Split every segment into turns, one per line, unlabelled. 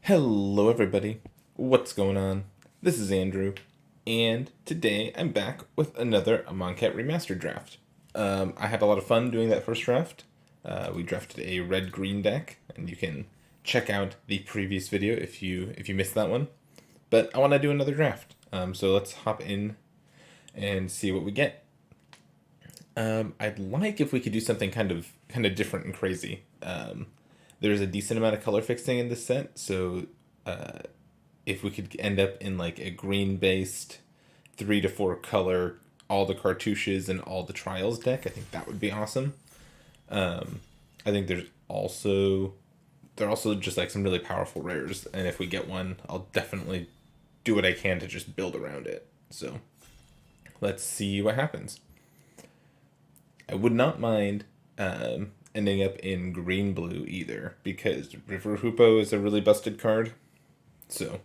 Hello, everybody. What's going on? This is Andrew, and today I'm back with another Amonkhet Remastered draft. I had a lot of fun doing that first draft. We drafted a red-green deck, and you can check out the previous video if you missed that one. But I want to do another draft, so let's hop in and see what we get. I'd like if we could do something kind of different and crazy. There's a decent amount of color fixing in this set, so if we could end up in like a green based 3 to 4 color all the cartouches and all the trials deck, I think that would be awesome. I think they're also just like some really powerful rares, and if we get one, I'll definitely do what I can to just build around it. So let's see what happens. I would not mind ending up in green blue either, because River Hoopo is a really busted card. So,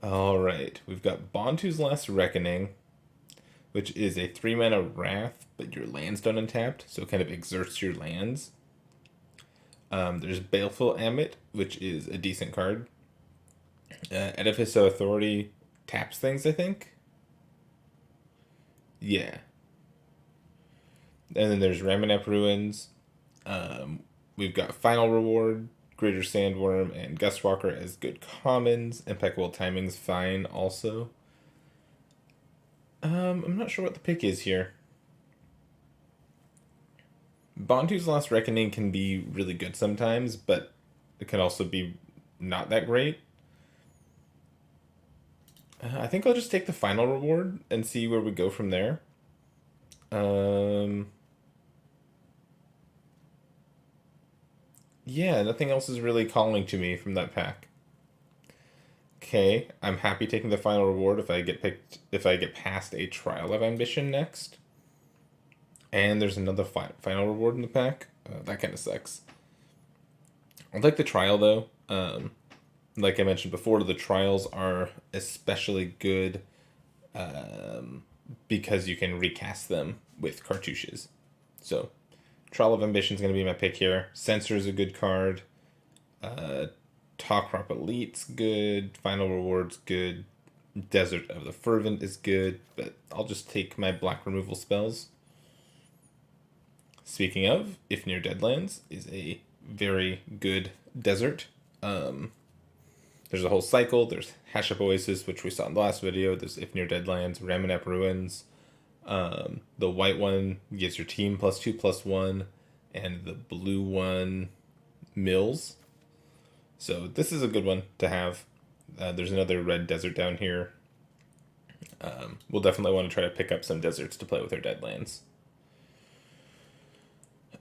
all right, we've got Bontu's Last Reckoning, which is a 3 mana Wrath, but your lands don't untap, so it kind of exerts your lands. There's Baleful Amit, which is a decent card. Edifice of Authority taps things, I think. Yeah. And then there's Ramanap Ruins. We've got Final Reward, Greater Sandworm, and Gustwalker as good commons. Impeccable Timing's fine also. I'm not sure what the pick is here. Bontu's Last Reckoning can be really good sometimes, but it can also be not that great. I think I'll just take the Final Reward and see where we go from there. Yeah, nothing else is really calling to me from that pack. Okay, I'm happy taking the Final Reward if I get past a Trial of Ambition next. And there's another Final Reward in the pack. That kind of sucks. I like the Trial though. Like I mentioned before, the Trials are especially good because you can recast them with cartouches. So, Trial of Ambition is going to be my pick here. Censor is a good card. Talk Crop Elite's good. Final Reward's good. Desert of the Fervent is good, but I'll just take my black removal spells. Speaking of, If Near Deadlands is a very good desert. There's a whole cycle. There's Hash Up Oasis, which we saw in the last video. There's If Near Deadlands, Ramanap Ruins. The white one gives your team +2/+1, and the blue one mills. So this is a good one to have. There's another red desert down here. We'll definitely want to try to pick up some deserts to play with our Deadlands.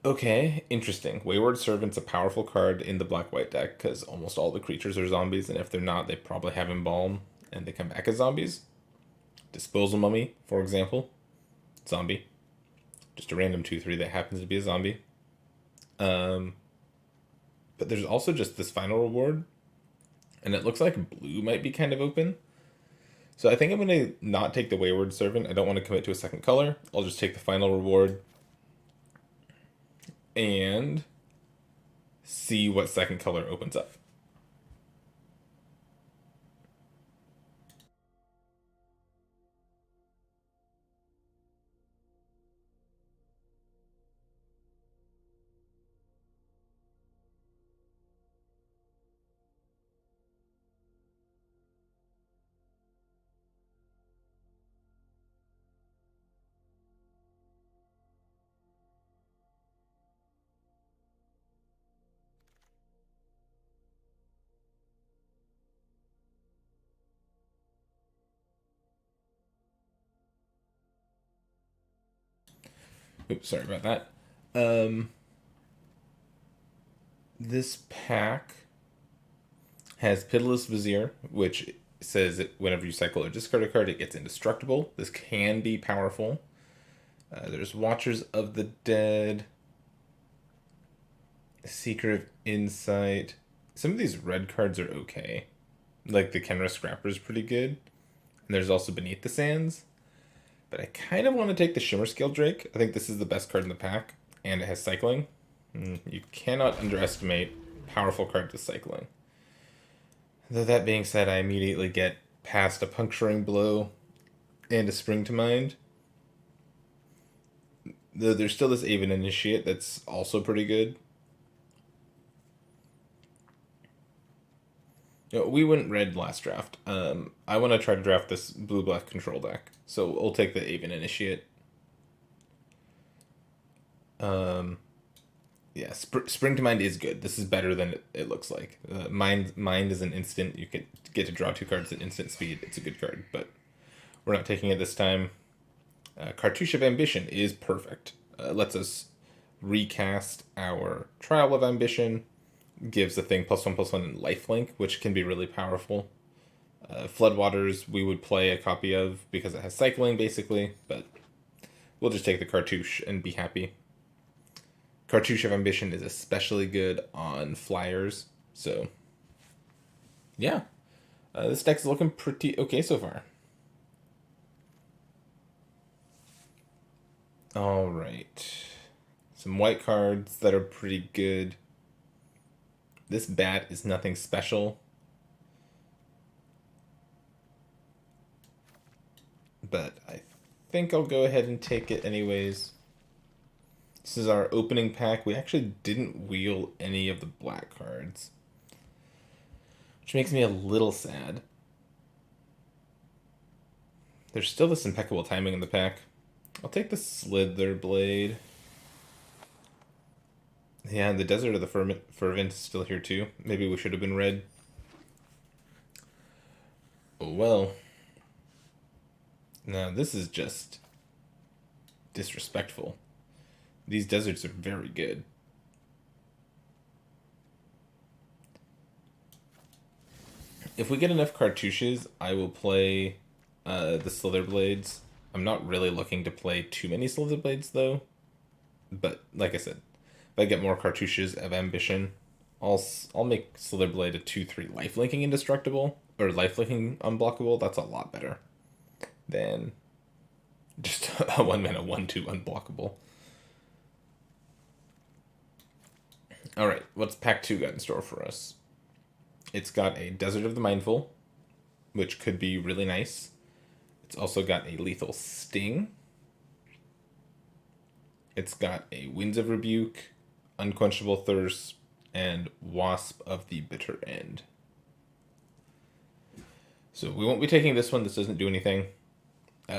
Okay, interesting. Wayward Servant's a powerful card in the black-white deck because almost all the creatures are zombies, and if they're not, they probably have Embalm, and they come back as zombies. Disposal Mummy, for example. Zombie. Just a random 2/3 that happens to be a zombie. But there's also just this Final Reward, and it looks like blue might be kind of open. So I think I'm going to not take the Wayward Servant. I don't want to commit to a second color. I'll just take the Final Reward and see what second color opens up. Oops, sorry about that. This pack has Pitiless Vizier, which says that whenever you cycle or discard a card, it gets indestructible. This can be powerful. There's Watchers of the Dead, Seeker of Insight. Some of these red cards are okay. Like the Kenra Scrapper is pretty good. And there's also Beneath the Sands. But I kind of want to take the Shimmer Scale Drake. I think this is the best card in the pack, and it has cycling. You cannot underestimate powerful card with cycling. Though that being said, I immediately get past a Puncturing Blow and a Spring to Mind. Though there's still this Aven Initiate that's also pretty good. You know, we went red last draft. I want to try to draft this blue-black control deck. So we'll take the Aven Initiate. Yeah, Spring to Mind is good. This is better than it looks like. Mind is an instant. You can get to draw 2 cards at instant speed. It's a good card, but we're not taking it this time. Cartouche of Ambition is perfect. Lets us recast our Trial of Ambition. Gives the thing +1/+1 and lifelink, which can be really powerful. Floodwaters we would play a copy of because it has cycling, basically, but we'll just take the Cartouche and be happy. Cartouche of Ambition is especially good on flyers, so yeah. This deck's looking pretty okay so far. Alright. Some white cards that are pretty good. This bat is nothing special. But I think I'll go ahead and take it anyways. This is our opening pack. We actually didn't wheel any of the black cards, which makes me a little sad. There's still this impeccable timing in the pack. I'll take the Slither Blade. Yeah, and the Desert of the Fervent is still here too. Maybe we should have been red. Oh well. Now this is just disrespectful. These deserts are very good. If we get enough cartouches, I will play the Slither Blades. I'm not really looking to play too many Slither Blades though. But like I said, if I get more cartouches of Ambition, I'll make Slither Blade a 2/3 lifelinking indestructible or lifelinking unblockable. That's a lot better than just a 1-mana 1/2 unblockable. Alright, what's pack 2 got in store for us? It's got a Desert of the Mindful, which could be really nice. It's also got a Lethal Sting. It's got a Winds of Rebuke, Unquenchable Thirst, and Wasp of the Bitter End. So we won't be taking this one. This doesn't do anything.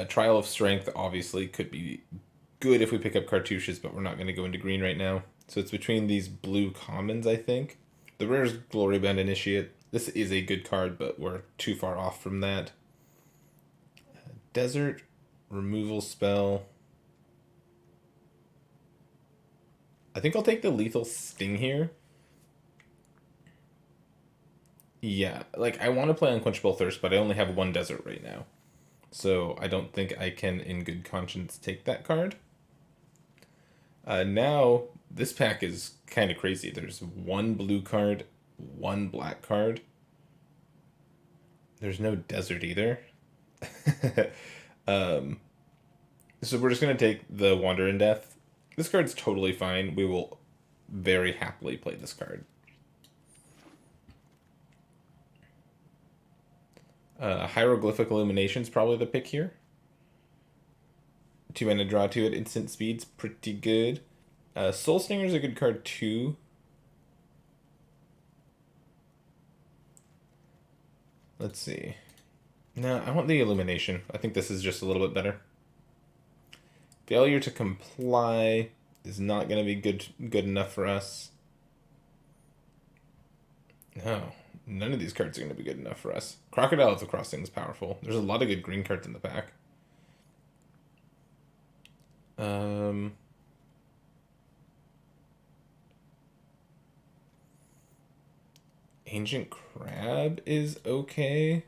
Trial of Strength obviously could be good if we pick up cartouches, but we're not going to go into green right now. So it's between these blue commons, I think. The rare's Gloryband Initiate. This is a good card, but we're too far off from that. Desert removal spell. I think I'll take the Lethal Sting here. Yeah, like I want to play Unquenchable Thirst, but I only have 1 desert right now. So I don't think I can, in good conscience, take that card. Now, this pack is kind of crazy. There's 1 blue card, 1 black card. There's no desert either. So we're just going to take the Wander in Death. This card's totally fine. We will very happily play this card. Hieroglyphic Illumination's probably the pick here. 2 mana draw 2 at instant speed's pretty good. Soul Stinger's a good card too. Let's see. No, I want the Illumination. I think this is just a little bit better. Failure to Comply is not going to be good enough for us. No, none of these cards are going to be good enough for us. Crocodile of the Crossing is powerful. There's a lot of good green cards in the pack. Ancient Crab is okay.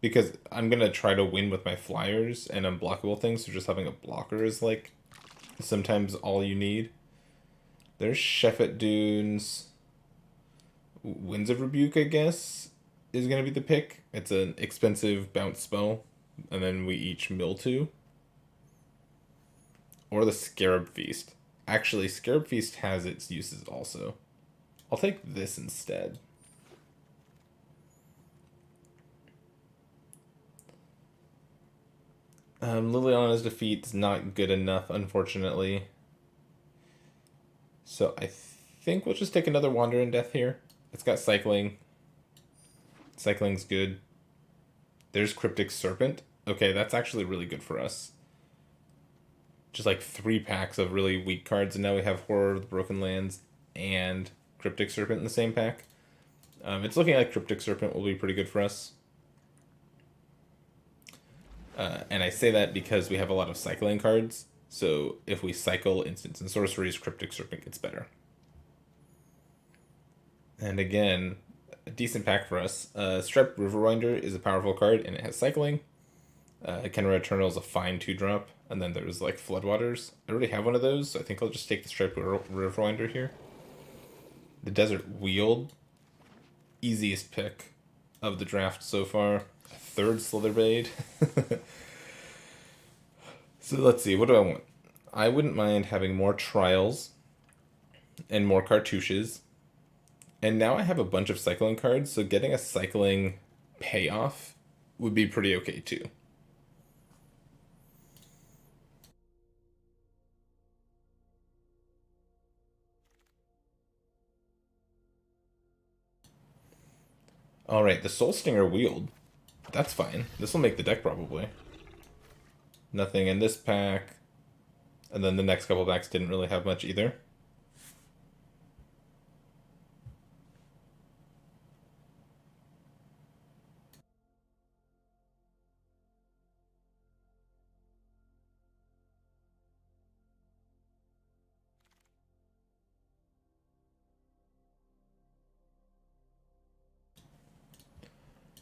Because I'm going to try to win with my flyers and unblockable things, so just having a blocker is, like, sometimes all you need. There's Sheffet Dunes. Winds of Rebuke, I guess, is going to be the pick. It's an expensive bounce spell, and then we each mill 2. Or the Scarab Feast. Actually, Scarab Feast has its uses also. I'll take this instead. Liliana's defeat is not good enough, unfortunately. So I think we'll just take another Wandering Death here. It's got Cycling. Cycling's good. There's Cryptic Serpent. Okay, that's actually really good for us. Just like 3 packs of really weak cards, and now we have Horror of the Broken Lands and Cryptic Serpent in the same pack. It's looking like Cryptic Serpent will be pretty good for us. And I say that because we have a lot of cycling cards, so if we cycle instants and sorceries, Cryptic Serpent gets better. And again, a decent pack for us. Strep Riverwinder is a powerful card, and it has cycling. Kenra Eternal is a fine 2-drop, and then there's like Floodwaters. I already have one of those, so I think I'll just take the Striped Riverwinder here. The Desert Wield, easiest pick of the draft so far. A 3rd Slitherblade. So let's see, what do I want? I wouldn't mind having more trials and more cartouches. And now I have a bunch of cycling cards, so getting a cycling payoff would be pretty okay too. Alright, the Soul Stinger Wield. That's fine. This will make the deck probably. Nothing in this pack. And then the next couple packs didn't really have much either.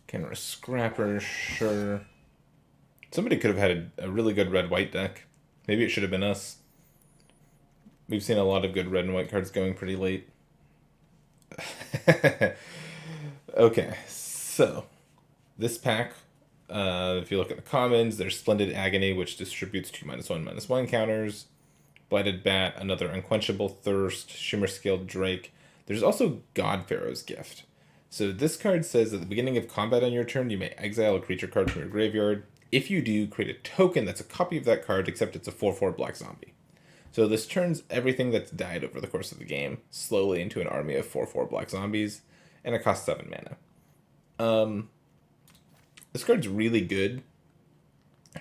Kenra Scrapper, sure. Somebody could have had a really good red-white deck. Maybe it should have been us. We've seen a lot of good red and white cards going pretty late. Okay, so this pack, if you look at the commons, there's Splendid Agony, which distributes 2 -1/-1 counters. Blighted Bat, another Unquenchable Thirst, Shimmer Scaled Drake. There's also God Pharaoh's Gift. So this card says at the beginning of combat on your turn, you may exile a creature card from your graveyard. If you do, create a token that's a copy of that card, except it's a 4/4 black zombie. So this turns everything that's died over the course of the game slowly into an army of 4/4 black zombies, and it costs 7 mana. This card's really good,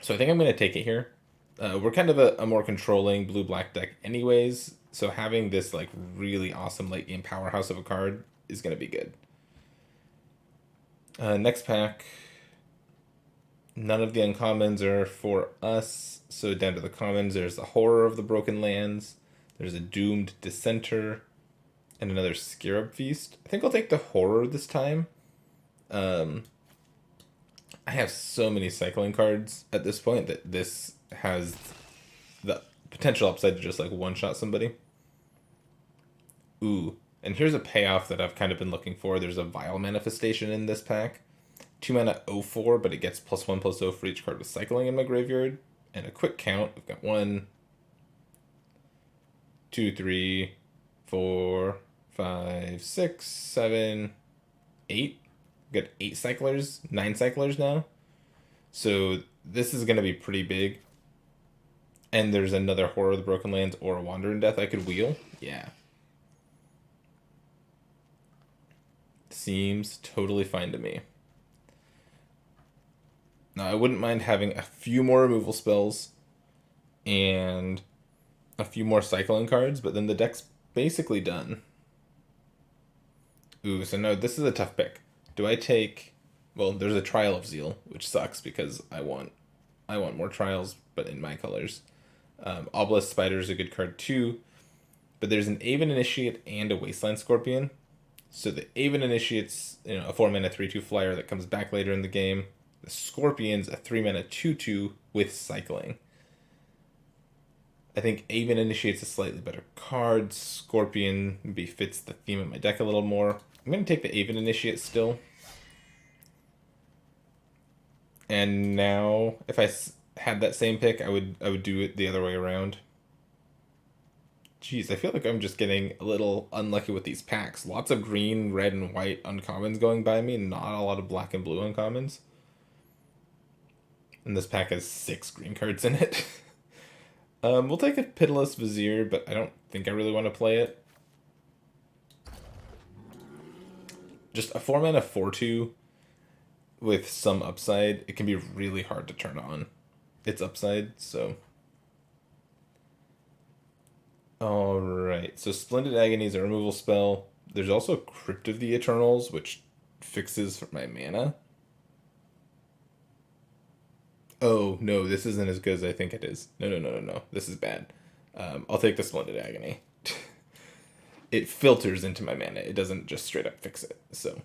so I think I'm going to take it here. We're kind of a more controlling blue-black deck anyways, so having this like really awesome late game powerhouse of a card is going to be good. Next pack, none of the uncommons are for us, so down to the commons, there's the Horror of the Broken Lands, there's a Doomed Dissenter, and another Scarab Feast. I think I'll take the Horror this time. I have so many cycling cards at this point that this has the potential upside to just like one-shot somebody. Ooh, and here's a payoff that I've kind of been looking for. There's a Vile Manifestation in this pack. 2 mana 0/4, but it gets +1/+0 for each card with cycling in my graveyard. And a quick count, we've got 1, 2, 3, 4, 5, 6, 7, 8. We've got 8 cyclers, 9 cyclers now. So this is going to be pretty big. And there's another Horror of the Broken Lands or a Wandering Death I could wheel. Yeah. Seems totally fine to me. Now, I wouldn't mind having a few more removal spells and a few more cycling cards, but then the deck's basically done. Ooh, so no, this is a tough pick. Do I take... Well, there's a Trial of Zeal, which sucks because I want more trials, but in my colors. Obelisk Spider is a good card too, but there's an Aven Initiate and a Wasteland Scorpion. So the Aven Initiate's a 4 mana 3/2 flyer that comes back later in the game. The Scorpion's a 3 mana 2/2 with cycling. I think Aven Initiate's a slightly better card. Scorpion maybe fits the theme of my deck a little more. I'm going to take the Aven Initiate still. And now, if I had that same pick, I would do it the other way around. Jeez, I feel like I'm just getting a little unlucky with these packs. Lots of green, red, and white uncommons going by me, not a lot of black and blue uncommons. And this pack has 6 green cards in it. We'll take a Pitiless Vizier, but I don't think I really want to play it. Just a 4-mana 4/2 with some upside, it can be really hard to turn on its upside, so... Alright, so Splendid Agony is a removal spell. There's also Crypt of the Eternals, which fixes my mana. Oh, no, this isn't as good as I think it is. No. This is bad. I'll take the Splendid Agony. It filters into my mana. It doesn't just straight up fix it, so...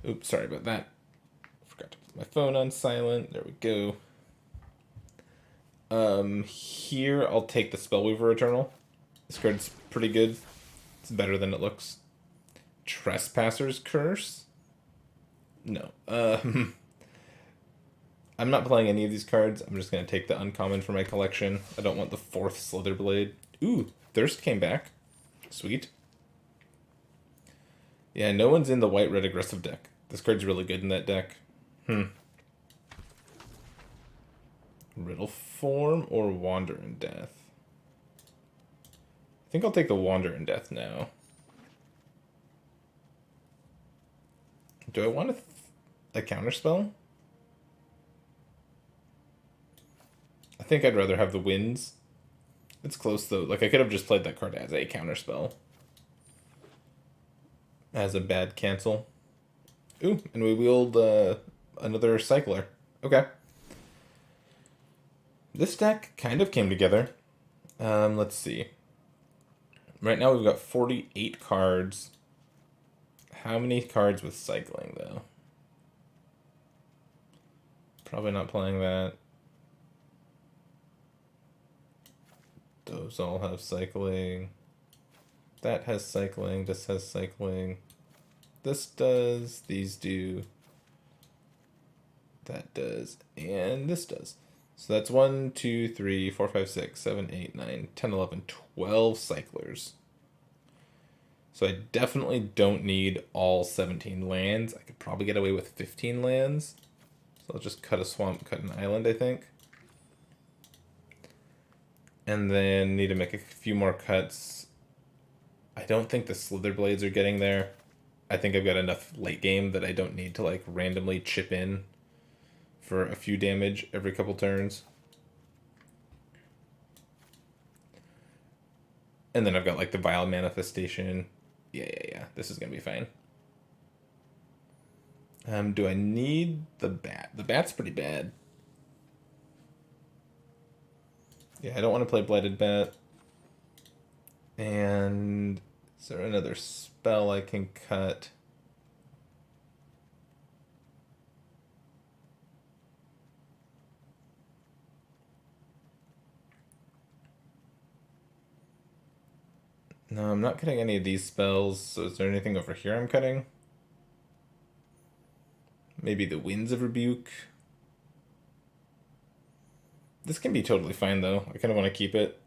Oops, sorry about that. Forgot to put my phone on silent. There we go. Here I'll take the Spellweaver Eternal. This card's pretty good. It's better than it looks. Trespasser's Curse? No. I'm not playing any of these cards. I'm just going to take the uncommon for my collection. I don't want the 4th Slitherblade. Ooh, Thirst came back. Sweet. Yeah, no one's in the white-red aggressive deck. This card's really good in that deck. Riddle Form or Wander in Death? I think I'll take the Wander in Death now. Do I want a counterspell? I think I'd rather have the Winds. It's close though. Like I could have just played that card as a counterspell. As a bad cancel. Ooh, and we wield another Cycler. Okay. This deck kind of came together. Let's see. Right now we've got 48 cards. How many cards with cycling, though? Probably not playing that. Those all have cycling. That has cycling. This has cycling. This does. These do. That does. And this does. So that's 1, 2, 3, 4, 5, 6, 7, 8, 9, 10, 11, 12 cyclers. So I definitely don't need all 17 lands. I could probably get away with 15 lands. So I'll just cut a swamp, cut an island, I think. And then need to make a few more cuts. I don't think the Slither Blades are getting there. I think I've got enough late game that I don't need to like randomly chip in for a few damage every couple turns. And then I've got like the Vile Manifestation. Yeah. This is going to be fine. Do I need the bat? The bat's pretty bad. Yeah, I don't want to play Blighted Bat. And is there another spell I can cut? No, I'm not cutting any of these spells, so is there anything over here I'm cutting? Maybe the Winds of Rebuke? This can be totally fine, though. I kind of want to keep it.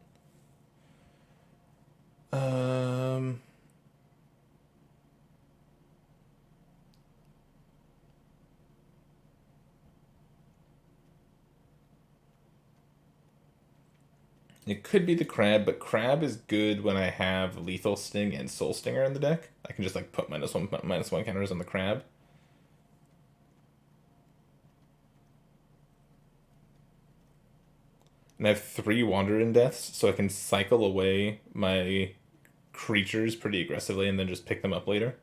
It could be the Crab, but Crab is good when I have Lethal Sting and Soul Stinger in the deck. I can just like put -1/-1 counters on the Crab. And I have 3 Wanderer Deaths, so I can cycle away my creatures pretty aggressively and then just pick them up later.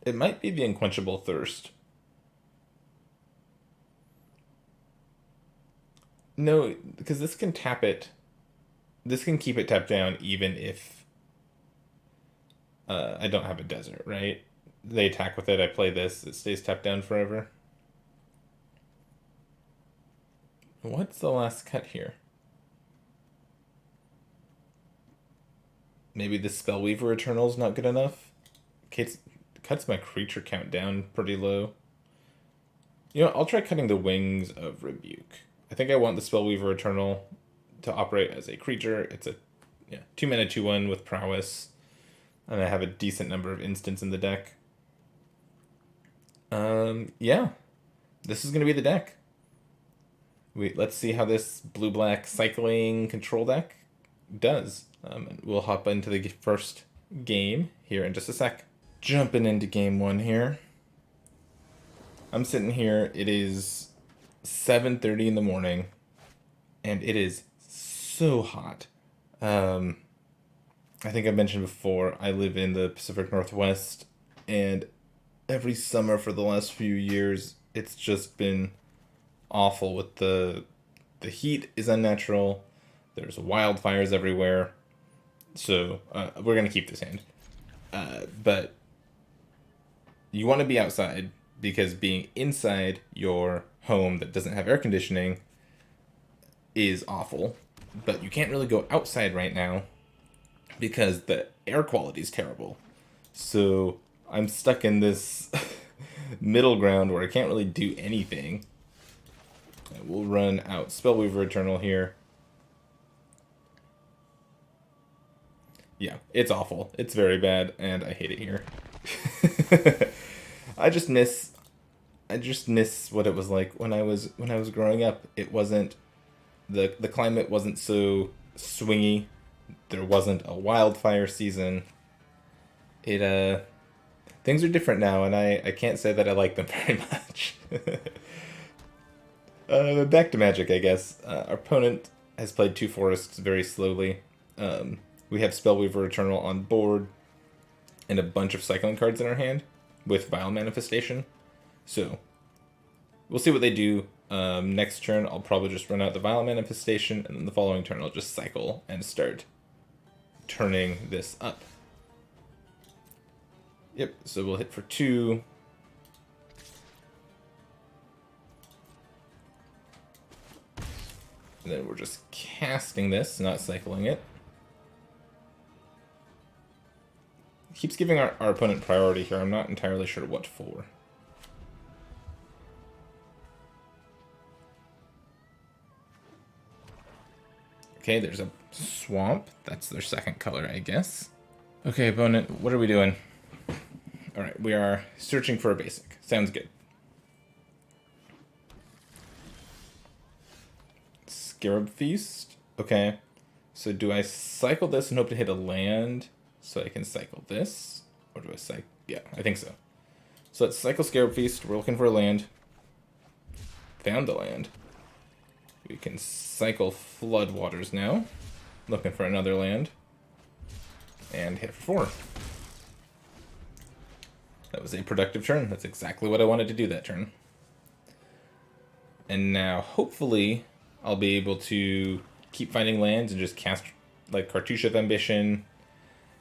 It might be the Unquenchable Thirst. No, because this can tap it. This can keep it tapped down even if I don't have a desert, right? They attack with it, I play this, it stays tapped down forever. What's the last cut here? Maybe the Spellweaver Eternal's not good enough? Cuts my creature count down pretty low. You know, I'll try cutting the Wings of Rebuke. I think I want the Spellweaver Eternal to operate as a creature. It's a 2 mana 2/1 with prowess, and I have a decent number of instants in the deck. Yeah, this is gonna be the deck. Let's see how this blue-black cycling control deck does. And we'll hop into the first game here in just a sec. Jumping into game one here. I'm sitting here. It is 7:30 in the morning, and it is so hot. I think I mentioned before, I live in the Pacific Northwest, and every summer for the last few years, it's just been awful with the heat is unnatural. There's wildfires everywhere. So we're gonna keep this hand. But you want to be outside because being inside your home that doesn't have air conditioning is awful. But you can't really go outside right now because the air quality is terrible. So I'm stuck in this middle ground where I can't really do anything. We'll run out Spellweaver Eternal here. Yeah, it's awful. It's very bad, and I hate it here. I just miss what it was like when I was growing up. It wasn't the climate wasn't so swingy. There wasn't a wildfire season. It things are different now, and I can't say that I like them very much. Back to Magic, I guess. Our opponent has played 2 forests very slowly. We have Spellweaver Eternal on board and a bunch of cycling cards in our hand with Vile Manifestation. So we'll see what they do. Next turn, I'll probably just run out the Vile Manifestation, and then the following turn, I'll just cycle and start turning this up. Yep, so we'll hit for 2. And then we're just casting this, not cycling it. Keeps giving our opponent priority here. I'm not entirely sure what for. Okay, there's a swamp. That's their second color, I guess. Okay, opponent, what are we doing? Alright, we are searching for a basic. Sounds good. Scarab Feast. Okay. So do I cycle this and hope to hit a land so I can cycle this? Or do I cycle? Yeah, I think so. So let's cycle Scarab Feast. We're looking for a land. Found the land. We can cycle Floodwaters now. Looking for another land. And hit for 4. That was a productive turn. That's exactly what I wanted to do that turn. And now, hopefully, I'll be able to keep finding lands and just cast, like, Cartouche of Ambition,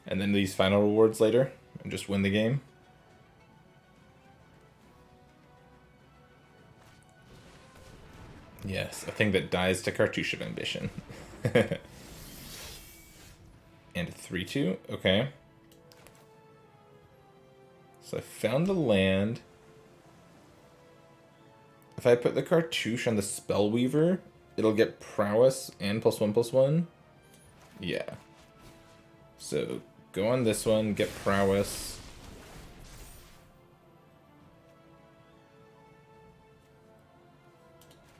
and then these final rewards later, and just win the game. Yes, a thing that dies to Cartouche of Ambition. And 3/2, okay. So I found the land. If I put the Cartouche on the Spellweaver, it'll get Prowess and +1/+1. Yeah. So go on this one, get Prowess.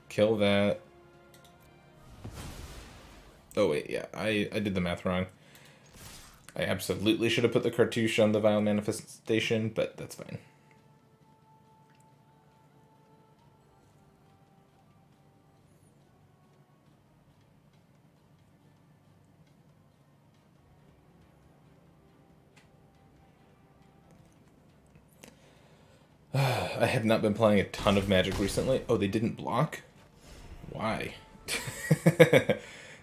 Kill that. Oh wait, yeah, I did the math wrong. I absolutely should have put the Cartouche on the Vile Manifestation, but that's fine. I have not been playing a ton of Magic recently. Oh, they didn't block? Why?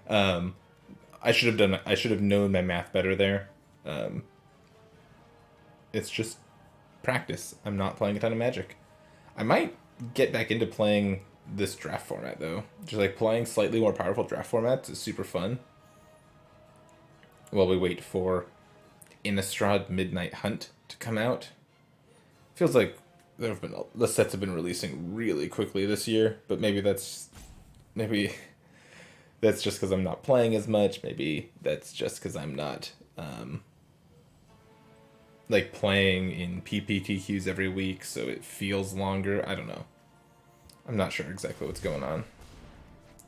I should have known my math better there. It's just practice. I'm not playing a ton of Magic. I might get back into playing this draft format though. Just like playing slightly more powerful draft formats is super fun. While we wait for Innistrad Midnight Hunt to come out. Feels like the sets have been releasing really quickly this year, but maybe that's just because I'm not playing as much. Maybe that's just because I'm not like playing in PPTQs every week, so it feels longer. I don't know. I'm not sure exactly what's going on.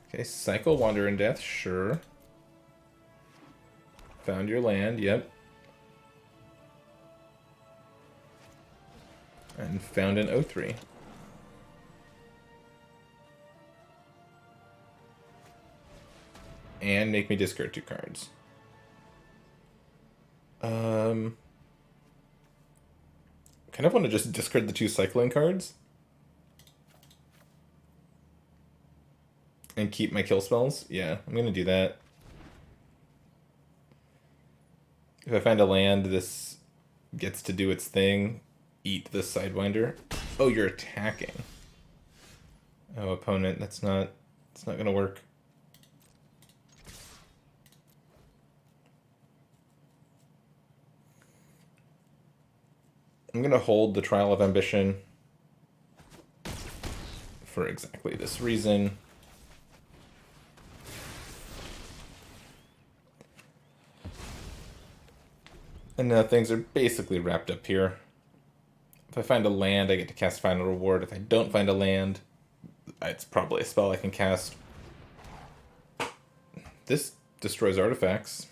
Okay, cycle, wander in death, sure. Found your land, yep. And found an O3. And make me discard 2 cards. Kind of want to just discard the 2 cycling cards. And keep my kill spells? Yeah, I'm gonna do that. If I find a land, this gets to do its thing. Eat the Sidewinder. Oh, you're attacking. Oh, opponent, it's not gonna work. I'm gonna hold the Trial of Ambition for exactly this reason. And now things are basically wrapped up here. If I find a land, I get to cast Final Reward. If I don't find a land, it's probably a spell I can cast. This destroys artifacts,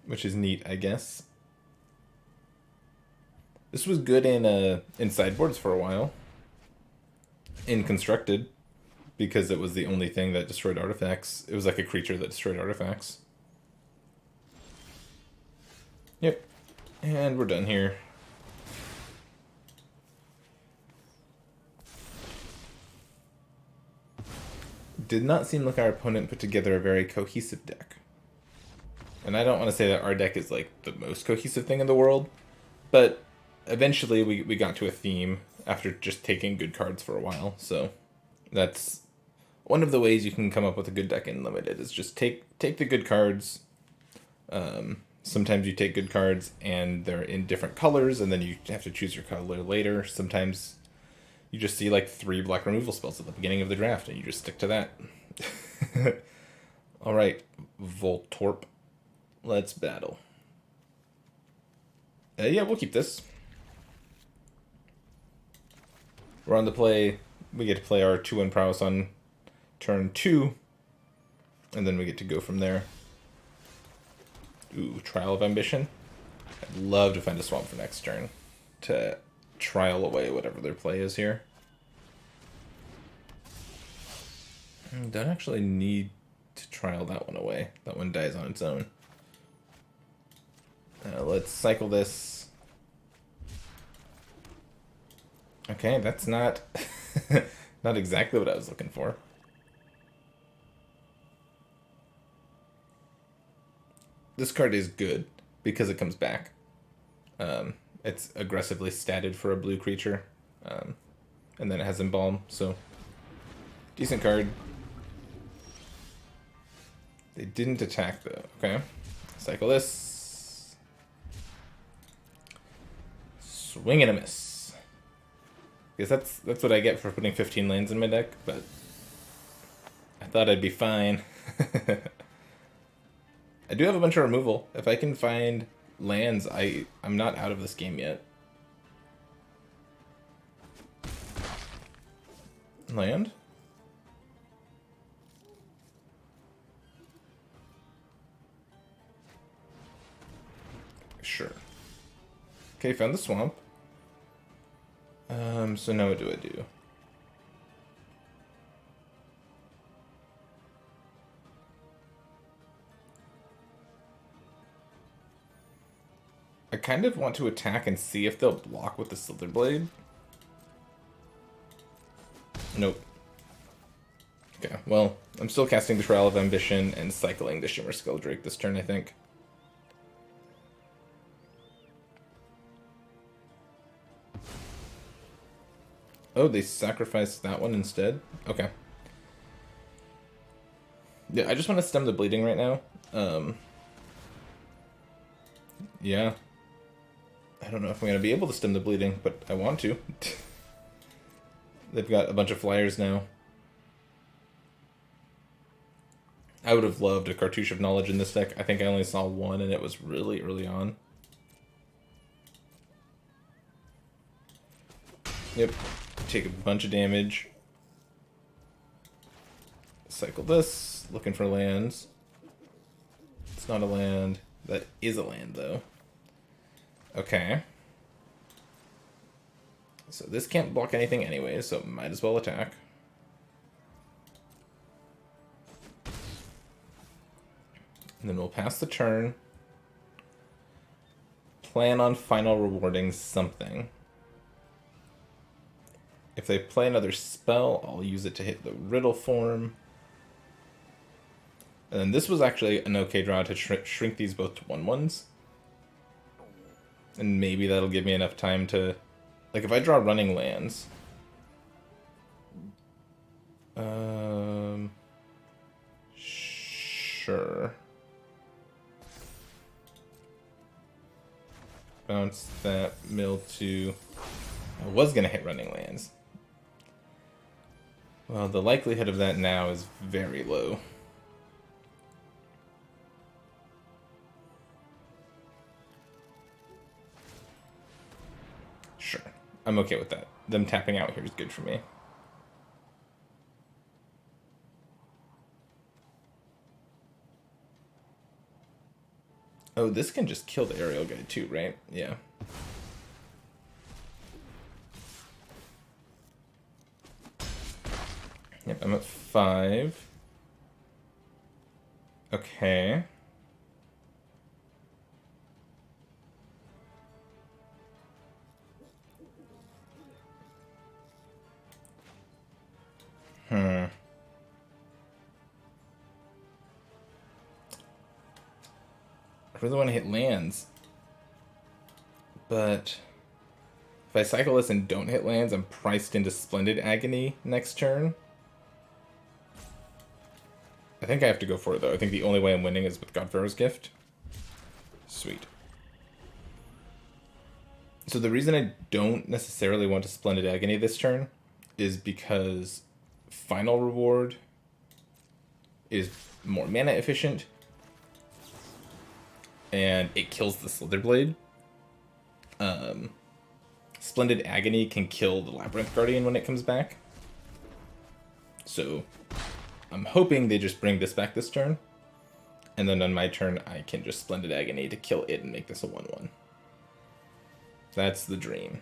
which is neat, I guess. This was good in sideboards for a while. In constructed, because it was the only thing that destroyed artifacts. It was like a creature that destroyed artifacts. Yep. And we're done here. Did not seem like our opponent put together a very cohesive deck. And I don't want to say that our deck is like the most cohesive thing in the world, but eventually we got to a theme after just taking good cards for a while. So that's one of the ways you can come up with a good deck in Limited is just take the good cards. Sometimes you take good cards and they're in different colors, and then you have to choose your color later. Sometimes you just see like 3 black removal spells at the beginning of the draft, and you just stick to that. All right, Voltorp, let's battle. Yeah, we'll keep this. We're on the play. We get to play our 2-1 prowess on turn 2, and then we get to go from there. Ooh, Trial of Ambition. I'd love to find a swamp for next turn to trial away whatever their play is here. Don't actually need to trial that one away. That one dies on its own. Let's cycle this. Okay, that's not not exactly what I was looking for. This card is good because it comes back. It's aggressively statted for a blue creature. And then it has Embalm, so decent card. They didn't attack though. Okay. Cycle this. Swing and a miss. Because that's what I get for putting 15 lands in my deck, but I thought I'd be fine. I do have a bunch of removal. If I can find lands, I'm not out of this game yet. Land? Sure. Okay, found the swamp. So now what do I do? I kind of want to attack and see if they'll block with the Slither Blade. Nope. Okay, well, I'm still casting the Trial of Ambition and cycling the Shimmer Skulldrake this turn, I think. Oh, they sacrificed that one instead? Okay. Yeah, I just want to stem the bleeding right now. Yeah. I don't know if I'm going to be able to stem the bleeding, but I want to. They've got a bunch of flyers now. I would have loved a Cartouche of Knowledge in this deck. I think I only saw one, and it was really early on. Yep. Take a bunch of damage. Cycle this. Looking for lands. It's not a land. That is a land, though. Okay. So this can't block anything anyway, so might as well attack. And then we'll pass the turn. Plan on final rewarding something. If they play another spell, I'll use it to hit the Riddle form. And then this was actually an okay draw to shrink these both to 1/1s. And maybe that'll give me enough time to... Like, if I draw running lands... Sure. Bounce that mill to... I was going to hit running lands. Well, the likelihood of that now is very low. Sure. I'm okay with that. Them tapping out here is good for me. Oh, this can just kill the aerial guy too, right? Yeah. Yep, I'm at 5. Okay. I really want to hit lands. But if I cycle this and don't hit lands, I'm priced into Splendid Agony next turn. I think I have to go for it, though. I think the only way I'm winning is with Godpharaoh's Gift. Sweet. So the reason I don't necessarily want to Splendid Agony this turn is because Final Reward is more mana efficient, and it kills the Slitherblade. Splendid Agony can kill the Labyrinth Guardian when it comes back. So I'm hoping they just bring this back this turn, and then on my turn I can just Splendid Agony to kill it and make this a 1/1. That's the dream.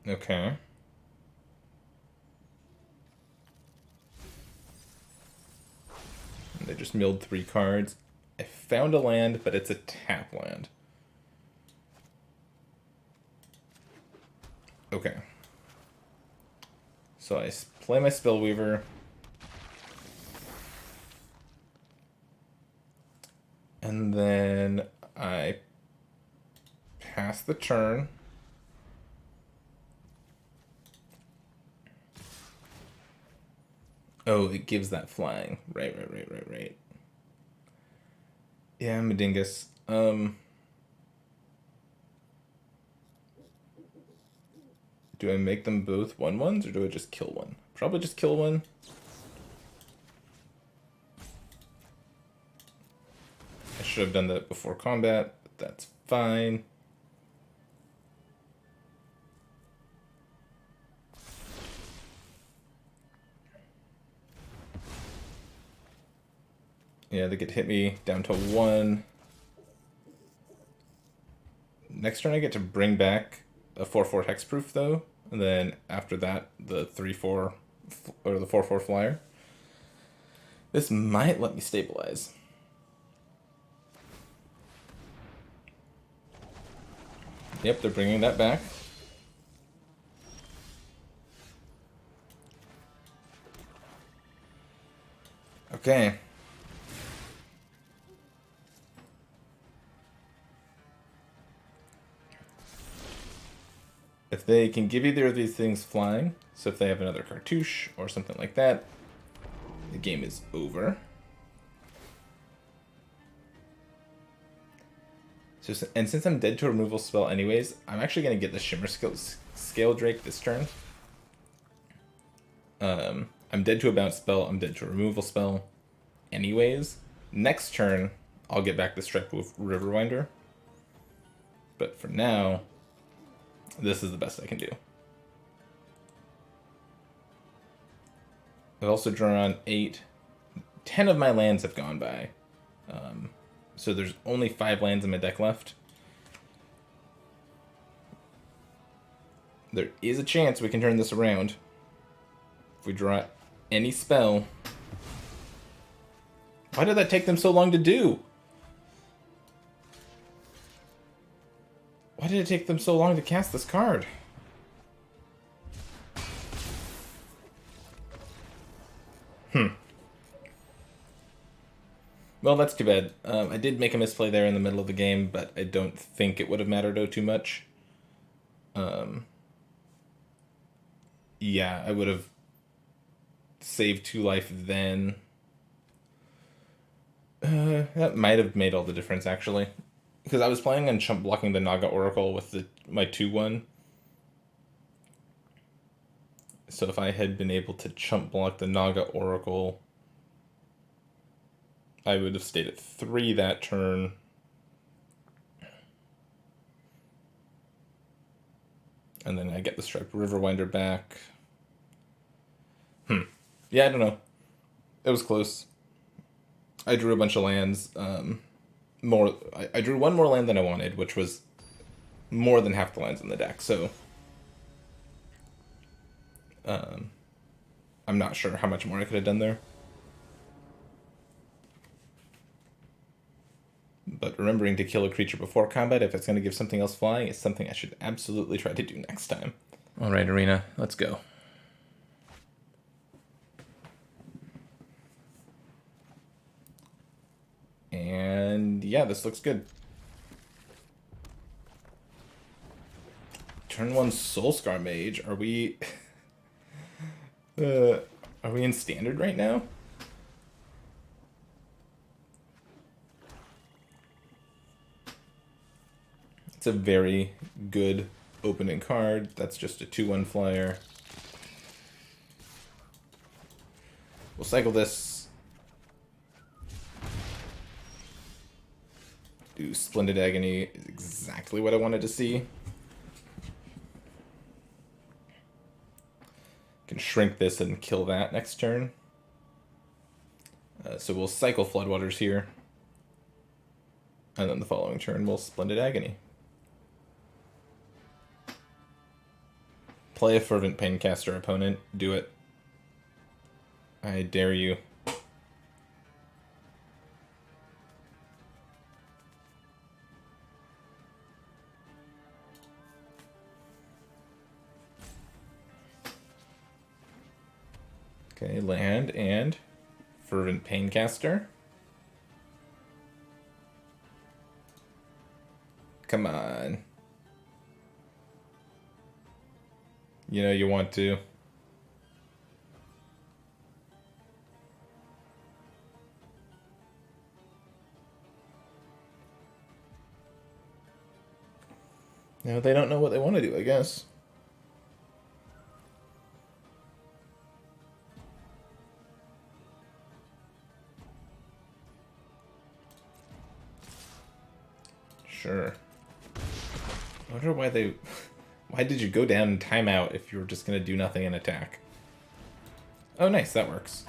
Okay. And they just milled 3 cards. I found a land, but it's a tap land. Okay. So I play my Spellweaver. And then I pass the turn. Oh, it gives that flying. Right. Yeah, I'm a dingus. Do I make them both 1/1s, or do I just kill one? Probably just kill one. I should have done that before combat, but that's fine. Yeah, they could hit me down to 1. Next turn I get to bring back a 4/4 hexproof, though. And then after that, the 3/4 or the 4/4 flyer. This might let me stabilize. Yep, they're bringing that back. Okay. If they can give either of these things flying, so if they have another Cartouche or something like that, the game is over. So, and since I'm dead to a removal spell anyways, I'm actually going to get the Shimmer Scale Drake this turn. I'm dead to a bounce spell, I'm dead to a removal spell anyways. Next turn, I'll get back the Strike with Riverwinder. But for now, this is the best I can do. I've also drawn 8. 10 of my lands have gone by. So there's only 5 lands in my deck left. There is a chance we can turn this around. If we draw any spell. Why did that take them so long to do? Why did it take them so long to cast this card? Well, that's too bad. I did make a misplay there in the middle of the game, but I don't think it would have mattered too much. Yeah, I would have saved 2 life then. That might have made all the difference, actually. Because I was planning on chump blocking the Naga Oracle with my 2/1. So if I had been able to chump block the Naga Oracle, I would have stayed at 3 that turn. And then I get the Striped Riverwinder back. Yeah, I don't know. It was close. I drew a bunch of lands. I drew 1 more land than I wanted, which was more than half the lands in the deck. So I'm not sure how much more I could have done there. But remembering to kill a creature before combat if it's going to give something else flying is something I should absolutely try to do next time. Alright, Arena, let's go. And yeah, this looks good. Turn 1 Soulscar Mage. Are we... are we in Standard right now? It's a very good opening card. That's just a 2/1 flyer. We'll cycle this. Do Splendid Agony is exactly what I wanted to see. Can shrink this and kill that next turn. So we'll cycle Floodwaters here. And then the following turn we'll Splendid Agony. Play a Fervent Paincaster opponent. Do it. I dare you. Okay, land and Fervent Paincaster. Come on. You know you want to. No, they don't know what they want to do, I guess. Sure. I wonder why they... Why did you go down and time out if you were just going to do nothing and attack? Oh, nice. That works.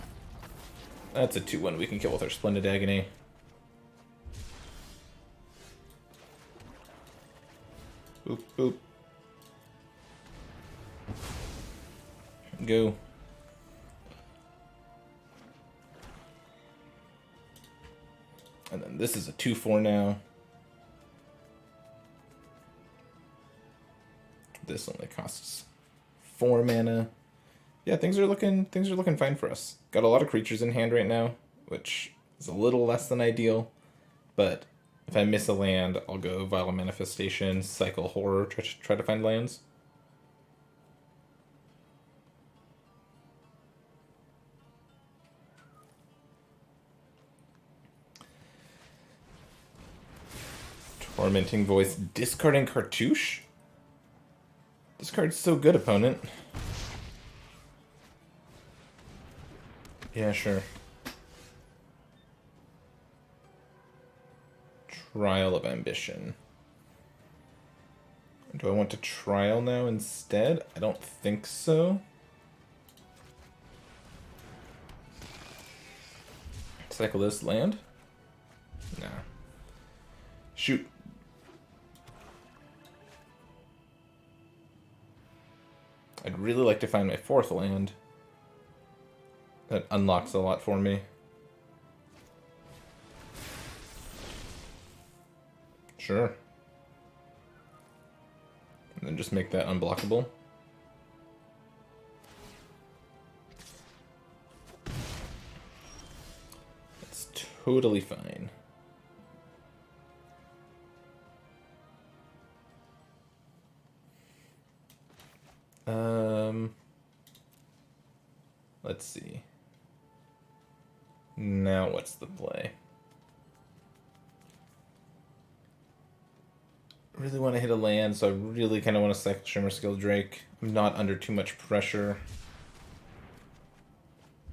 That's a 2/1 we can kill with our Splendid Agony. Boop, boop. Go. And then this is a 2/4 now. This only costs 4 mana. Yeah, things are looking fine for us. Got a lot of creatures in hand right now, which is a little less than ideal. But if I miss a land, I'll go Violent Manifestation, cycle Horror, try to find lands. Tormenting Voice, discarding Cartouche? This card's so good, opponent. Yeah, sure. Trial of Ambition. Do I want to trial now instead? I don't think so. Cycle this land? Nah. Shoot. I'd really like to find my 4th land. That unlocks a lot for me. Sure. And then just make that unblockable. That's totally fine. Let's see. Now what's the play? Really want to hit a land, so I really kind of want to cycle Shimmer Skill Drake. I'm not under too much pressure.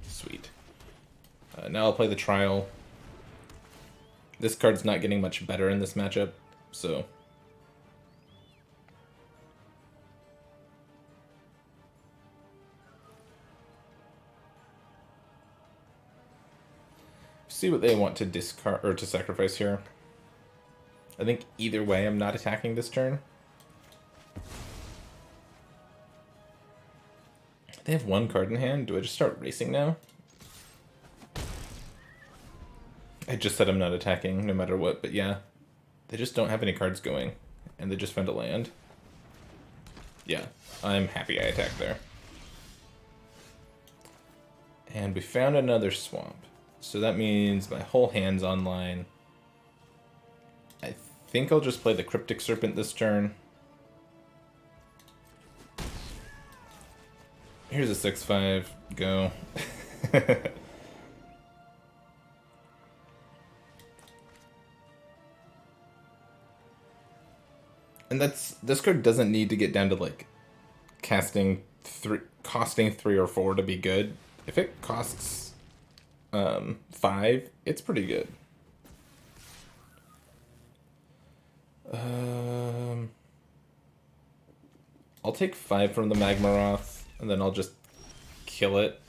Sweet. Now I'll play the Trial. This card's not getting much better in this matchup, so... see what they want to discard or to sacrifice here. I think either way I'm not attacking this turn. They have 1 card in hand. Do I just start racing now? I just said I'm not attacking no matter what, but yeah. They just don't have any cards going. And they just found a land. Yeah, I'm happy I attacked there. And we found another swamp. So that means my whole hand's online. I think I'll just play the Cryptic Serpent this turn. Here's a 6/5. Go. And this card doesn't need to get down to like costing 3 or 4 to be good. If it costs 5, it's pretty good. I'll take 5 from the Magmaroth, and then I'll just kill it.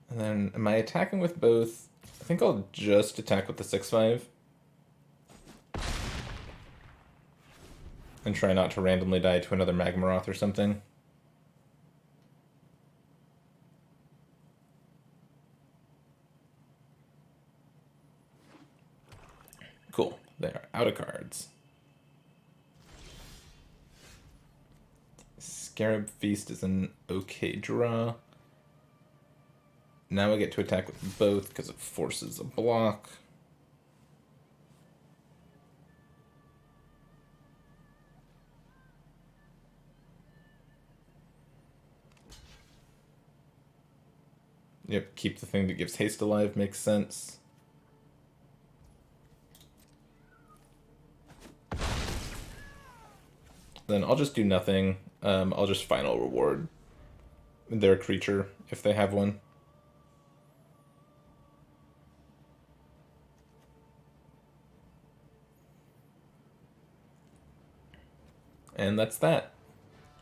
And then, am I attacking with both? I think I'll just attack with the 6/5. And try not to randomly die to another Magmaroth or something. Cool. They are out of cards. Scarab Feast is an okay draw. Now I get to attack with both because it forces a block. Yep, keep the thing that gives haste alive makes sense. Then I'll just do nothing. I'll just final reward their creature if they have one. And that's that.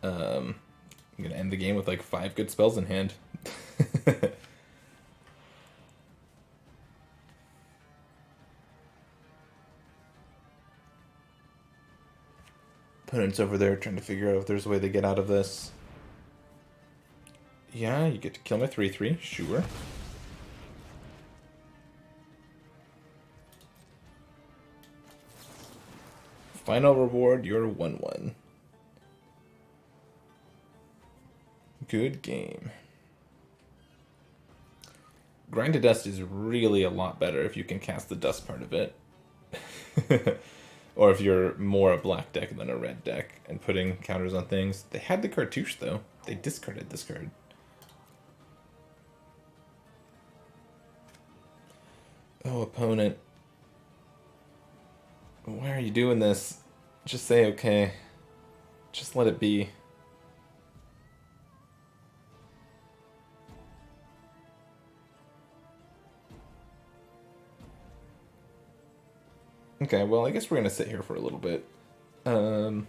I'm gonna end the game with like 5 good spells in hand. Opponent's over there trying to figure out if there's a way to get out of this. Yeah, you get to kill my 3/3, sure. Final reward, you're 1/1. Good game. Grind to Dust is really a lot better if you can cast the dust part of it. Or if you're more a black deck than a red deck and putting counters on things. They had the Cartouche though. They discarded this card. Oh, opponent. Why are you doing this? Just say okay. Just let it be. Okay, well, I guess we're gonna sit here for a little bit. Trying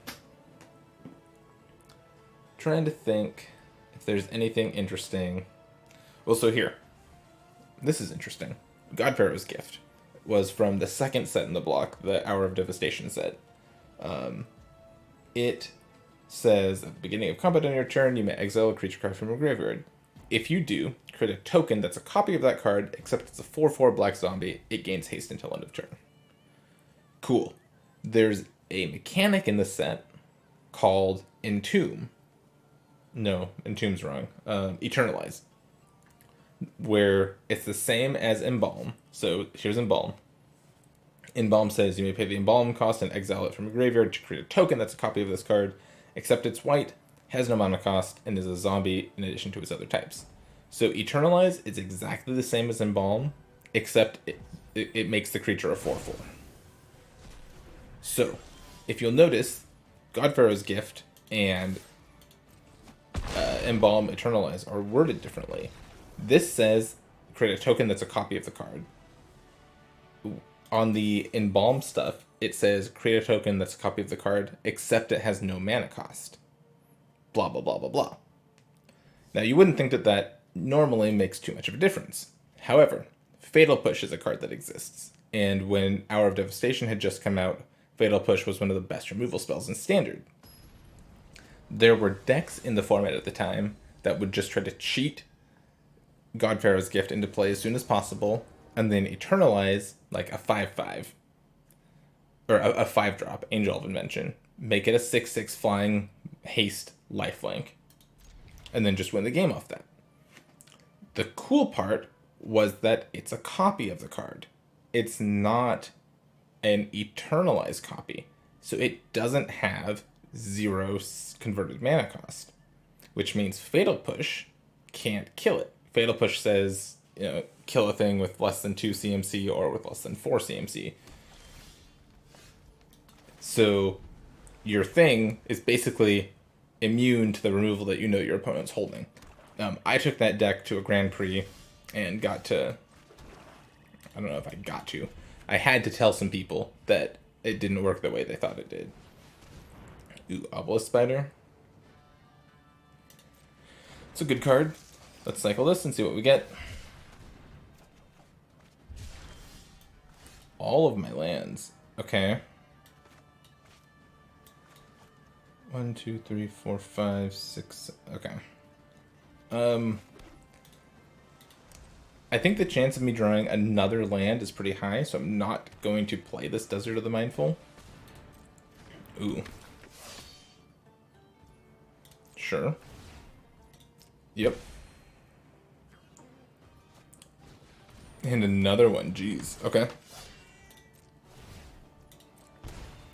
to think if there's anything interesting. Well, so here. This is interesting. God Pharaoh's Gift was from the second set in the block, the Hour of Devastation set. It says at the beginning of combat on your turn, you may exile a creature card from your graveyard. If you do, create a token that's a copy of that card, except it's a 4/4 black zombie. It gains haste until end of turn. Cool. There's a mechanic in the set called Entomb. No, Entomb's wrong. Eternalize. Where it's the same as Embalm. So here's Embalm. Embalm says you may pay the Embalm cost and exile it from a graveyard to create a token that's a copy of this card, except it's white, has no mana cost, and is a zombie in addition to its other types. So Eternalize is exactly the same as Embalm, except it makes the creature a 4/4. So, if you'll notice, God Pharaoh's Gift and Embalm Eternalize are worded differently. This says create a token that's a copy of the card. On the Embalm stuff, it says create a token that's a copy of the card, except it has no mana cost. Blah, blah, blah, blah, blah. Now, you wouldn't think that that normally makes too much of a difference. However, Fatal Push is a card that exists. And when Hour of Devastation had just come out, Fatal Push was one of the best removal spells in Standard. There were decks in the format at the time that would just try to cheat God Pharaoh's Gift into play as soon as possible, and then Eternalize like a 5/5. Or a 5-drop, Angel of Invention. Make it a 6/6 flying haste lifelink. And then just win the game off that. The cool part was that it's a copy of the card. It's not an Eternalized copy. So it doesn't have 0 converted mana cost. Which means Fatal Push can't kill it. Fatal Push says, kill a thing with less than 2 CMC or with less than 4 CMC. So your thing is basically immune to the removal that your opponent's holding. I took that deck to a Grand Prix and got to... I don't know if I got to. I had to tell some people that it didn't work the way they thought it did. Ooh, Obelisk Spider. It's a good card. Let's cycle this and see what we get. All of my lands. Okay. 1, 2, 3, 4, 5, 6. Okay. I think the chance of me drawing another land is pretty high, so I'm not going to play this Desert of the Mindful. Ooh. Sure. Yep. And another one, jeez. Okay.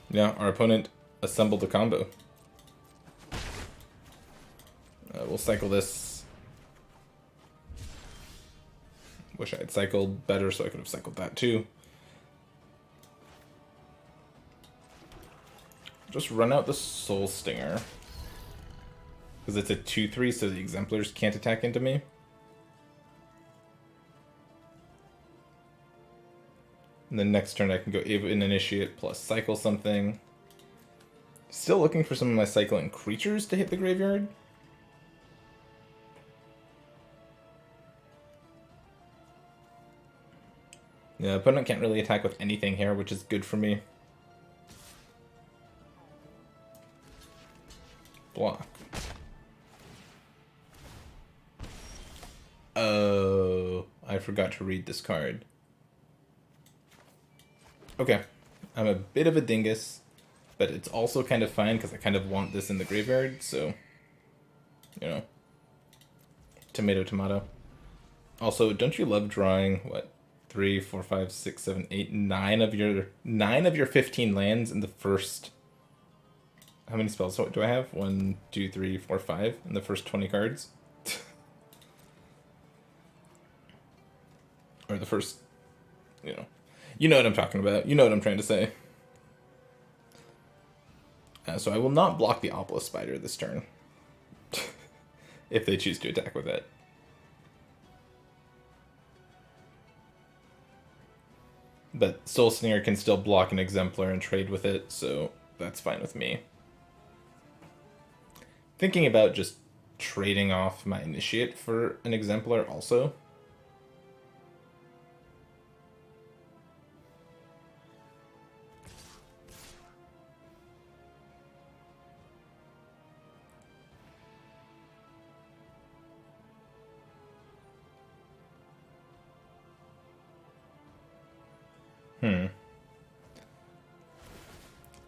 Yeah, our opponent assembled a combo. We'll cycle this. Wish I had cycled better so I could have cycled that too. Just run out the Soul Stinger. Because it's a 2/3, so the Exemplars can't attack into me. And then next turn I can go Even Initiate plus cycle something. Still looking for some of my cycling creatures to hit the graveyard. Yeah, opponent can't really attack with anything here, which is good for me. Block. Oh, I forgot to read this card. Okay, I'm a bit of a dingus, but it's also kind of fine because I kind of want this in the graveyard, so, tomato, tomato. Also, don't you love drawing, what, 3, 4, 5, 6, 7, 8, 9 of your 15 lands in the first... How many spells do I have? 1, 2, 3, 4, 5 in the first 20 cards? Or the first you know what I'm talking about. You know what I'm trying to say. So I will not block the Obelisk Spider this turn. If they choose to attack with it. But Soul Slinger can still block an Exemplar and trade with it, so that's fine with me. Thinking about just trading off my Initiate for an Exemplar also.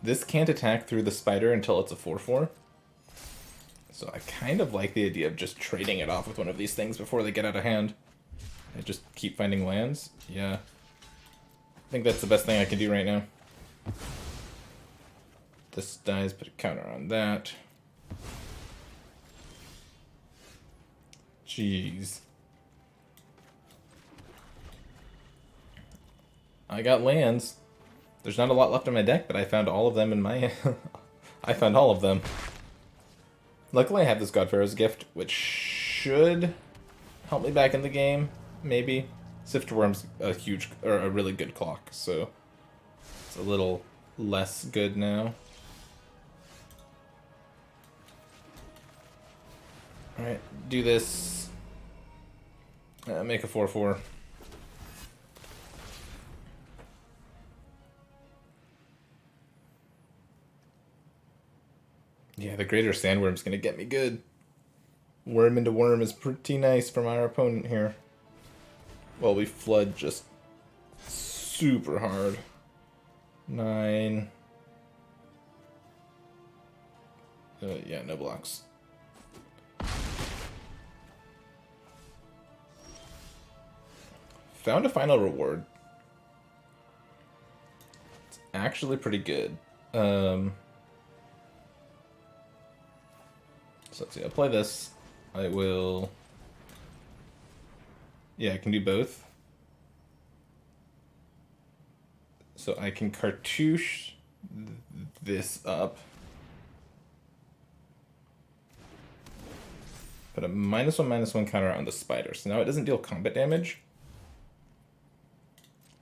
This can't attack through the spider until it's a 4/4. So I kind of like the idea of just trading it off with one of these things before they get out of hand. I just keep finding lands. Yeah. I think that's the best thing I can do right now. This dies, put a counter on that. Jeez. I got lands. There's not a lot left in my deck, but I found all of them in my... I found all of them. Luckily I have this Godpharaoh's Gift, which should help me back in the game, maybe. Siftworm's a really good clock, so it's a little less good now. Alright, do this. Make a 4/4. Yeah, the Greater Sandworm's gonna get me good. Worm into worm is pretty nice from our opponent here. Well, we flood just super hard. 9. Yeah, no blocks. Found a final reward. It's actually pretty good. So let's see, I'll play this. I will... Yeah, I can do both. So I can cartouche this up. Put a -1/-1 counter on the spider. So now it doesn't deal combat damage.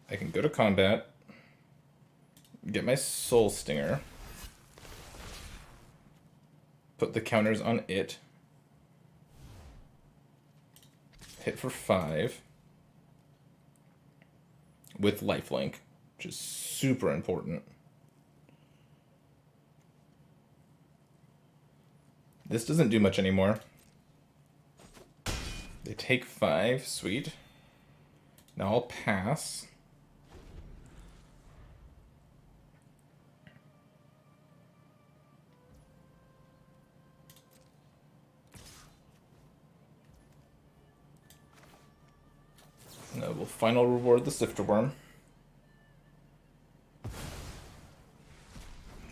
I can go to combat. Get my Soul Stinger. Put the counters on it. Hit for 5. With lifelink, which is super important. This doesn't do much anymore. They take 5, sweet. Now I'll pass. Now we'll final reward the Sifterworm.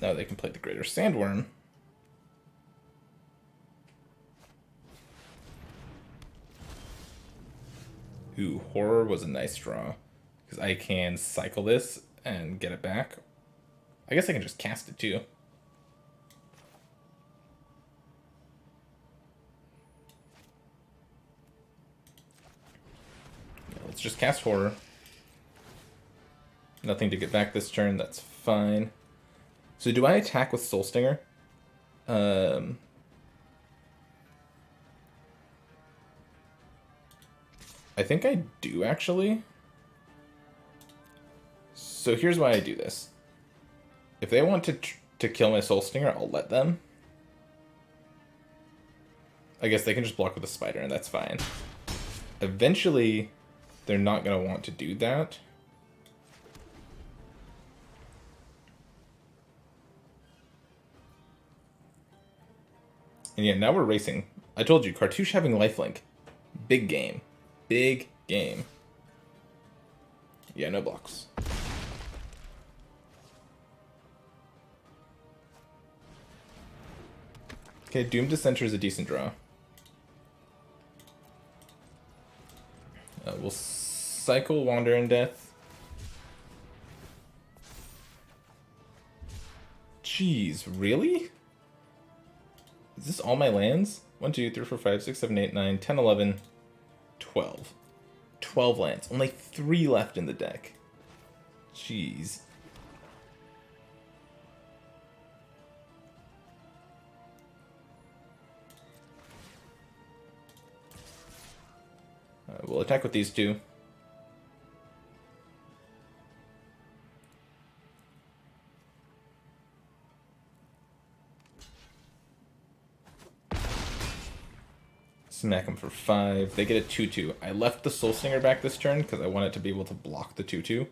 Now they can play the Greater Sandworm. Ooh, Horror was a nice draw. Because I can cycle this and get it back. I guess I can just cast it too. Let's just cast Horror. Nothing to get back this turn, that's fine. So do I attack with Soul Stinger? I think I do, actually. So here's why I do this. If they want to kill my Soul Stinger, I'll let them. I guess they can just block with a spider, and that's fine. Eventually, they're not going to want to do that. And yeah, now we're racing. I told you, Cartouche having lifelink. Big game. Big game. Yeah, no blocks. Okay, Doomed Dissenter is a decent draw. We'll cycle Wander in Death. Jeez, really? Is this all my lands? 1, 2, 3, 4, 5, 6, 7, 8, 9, 10, 11, 12. 12 lands. Only 3 left in the deck. Jeez. We'll attack with these 2. Smack them for 5. They get a 2/2. I left the Soul Singer back this turn because I want it to be able to block the 2/2.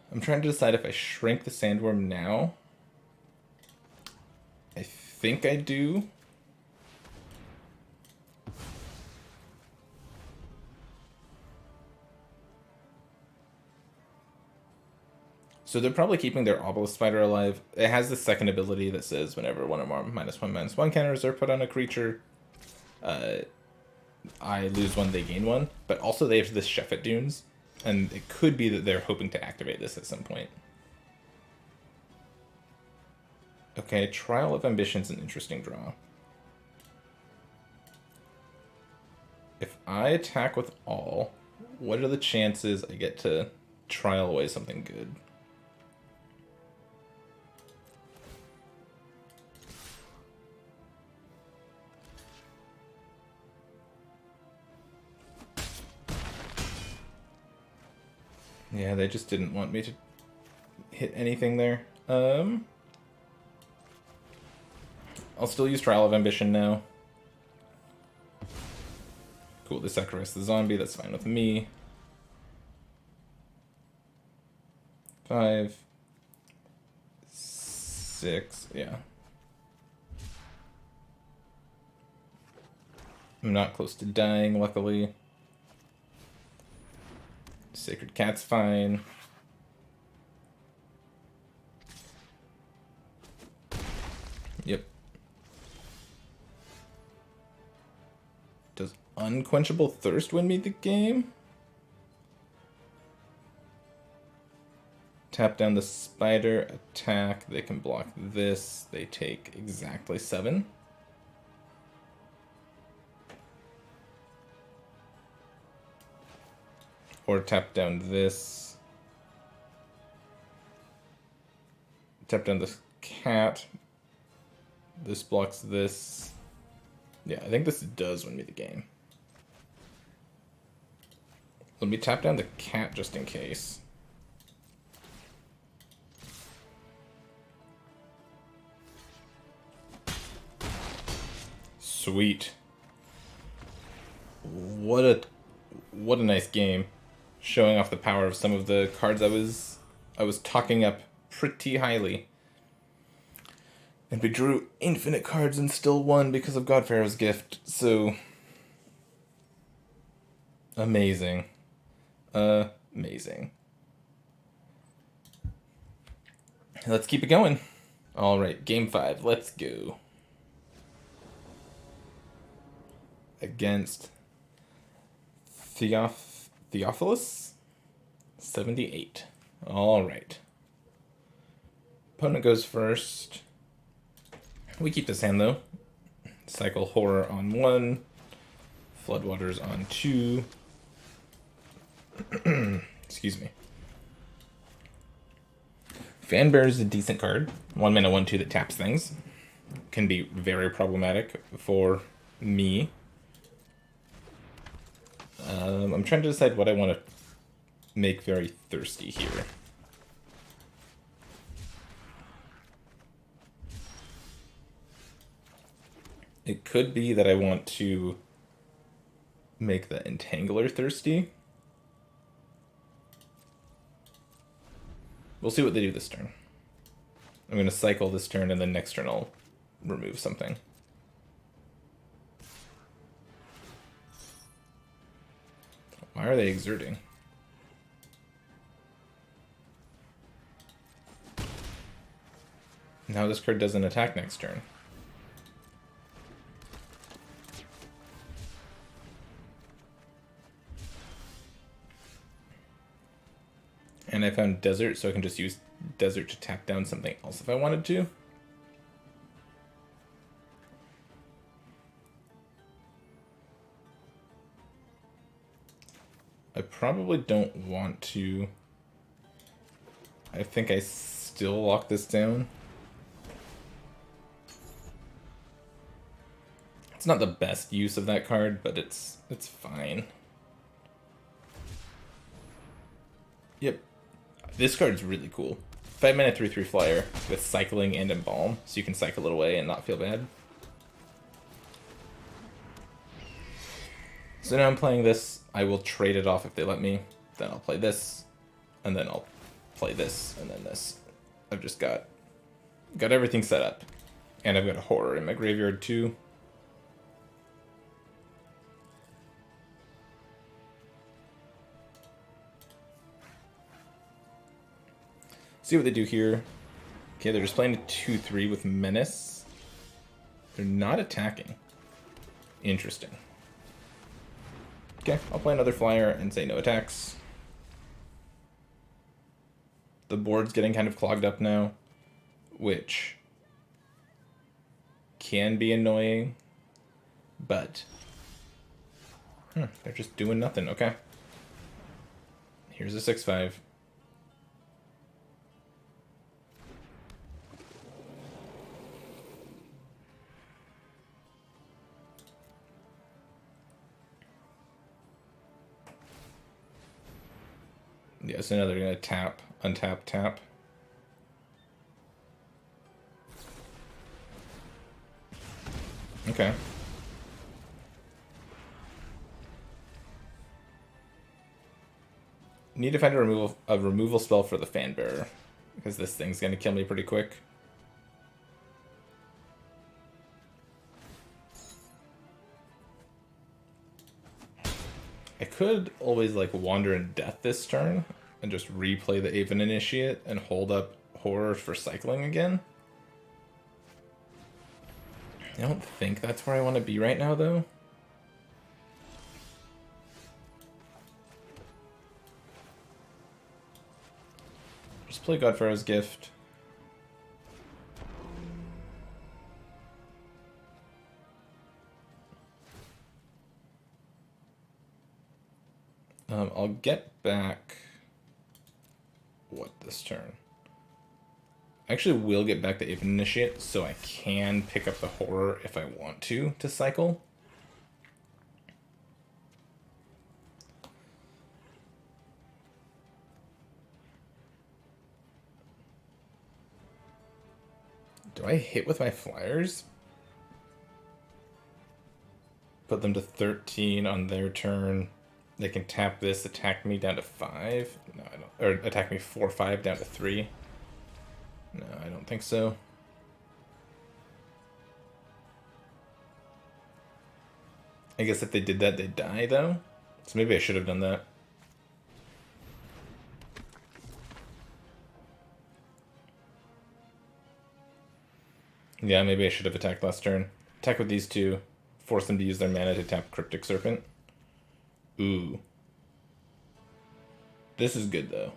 I'm trying to decide if I shrink the Sandworm now. I think I do. So they're probably keeping their Obelisk Spider alive. It has the second ability that says whenever one or more -1/-1 counters are put on a creature, I lose 1, they gain 1. But also they have this Chef at Dunes, and it could be that they're hoping to activate this at some point. Okay, Trial of Ambition's an interesting draw. If I attack with all, what are the chances I get to trial away something good? Yeah, they just didn't want me to hit anything there. I'll still use Trial of Ambition now. Cool, they sacrifice the zombie, that's fine with me. 5, 6, yeah. I'm not close to dying, luckily. Sacred Cat's fine. Yep. Does Unquenchable Thirst win me the game? Tap down the spider, attack. They can block this. They take exactly 7. Or tap down this. Tap down this cat. This blocks this. Yeah, I think this does win me the game. Let me tap down the cat just in case. Sweet. What a nice game. Showing off the power of some of the cards I was talking up pretty highly. And we drew infinite cards and still won because of Godpharaoh's Gift, so amazing. Amazing. Let's keep it going. Alright, game 5, let's go. Against Theophilus? 78. Alright. Opponent goes first. We keep this hand though. Cycle Horror on 1. Floodwaters on 2. Excuse me. Fanbear is a decent card. 1 mana, 1/2 that taps things. Can be very problematic for me. I'm trying to decide what I want to make very thirsty here. It could be that I want to make the Entangler thirsty. We'll see what they do this turn. I'm going to cycle this turn, and then next turn I'll remove something. Why are they exerting? Now this card doesn't attack next turn. And I found Desert, so I can just use desert to tap down something else if I wanted to. I probably don't want to. I think I still lock this down. It's not the best use of that card, but it's fine. Yep. This card's really cool. 5-mana 3/3 flyer with cycling and embalm, so you can cycle it away and not feel bad. So now I'm playing this. I will trade it off if they let me. Then I'll play this, and then I'll play this, and then this. I've just got everything set up. And I've got a horror in my graveyard too. See what they do here. Okay, they're just playing a 2/3 with Menace. They're not attacking. Interesting. Okay, I'll play another flyer and say no attacks. The board's getting kind of clogged up now, which can be annoying, but they're just doing nothing. Okay. Here's a 6/5. Yeah, so now they're gonna tap, untap, tap. Okay. Need to find a removal spell for the Fanbearer, because this thing's gonna kill me pretty quick. I could always like Wander in Death this turn and just replay the Aven Initiate and hold up Horror for cycling again. I don't think that's where I want to be right now, though. Just play Godfarrow's Gift. I'll get back... what this turn? I actually will get back the Aven Initiate, so I can pick up the Horror if I want to cycle. Do I hit with my flyers? Put them to 13 on their turn. They can tap this, attack me down to 5. No, I don't. Or attack me 4/5 down to 3. No, I don't think so. I guess if they did that, they'd die, though. So maybe I should have done that. Yeah, maybe I should have attacked last turn. Attack with these two. Force them to use their mana to tap Cryptic Serpent. Ooh. This is good, though.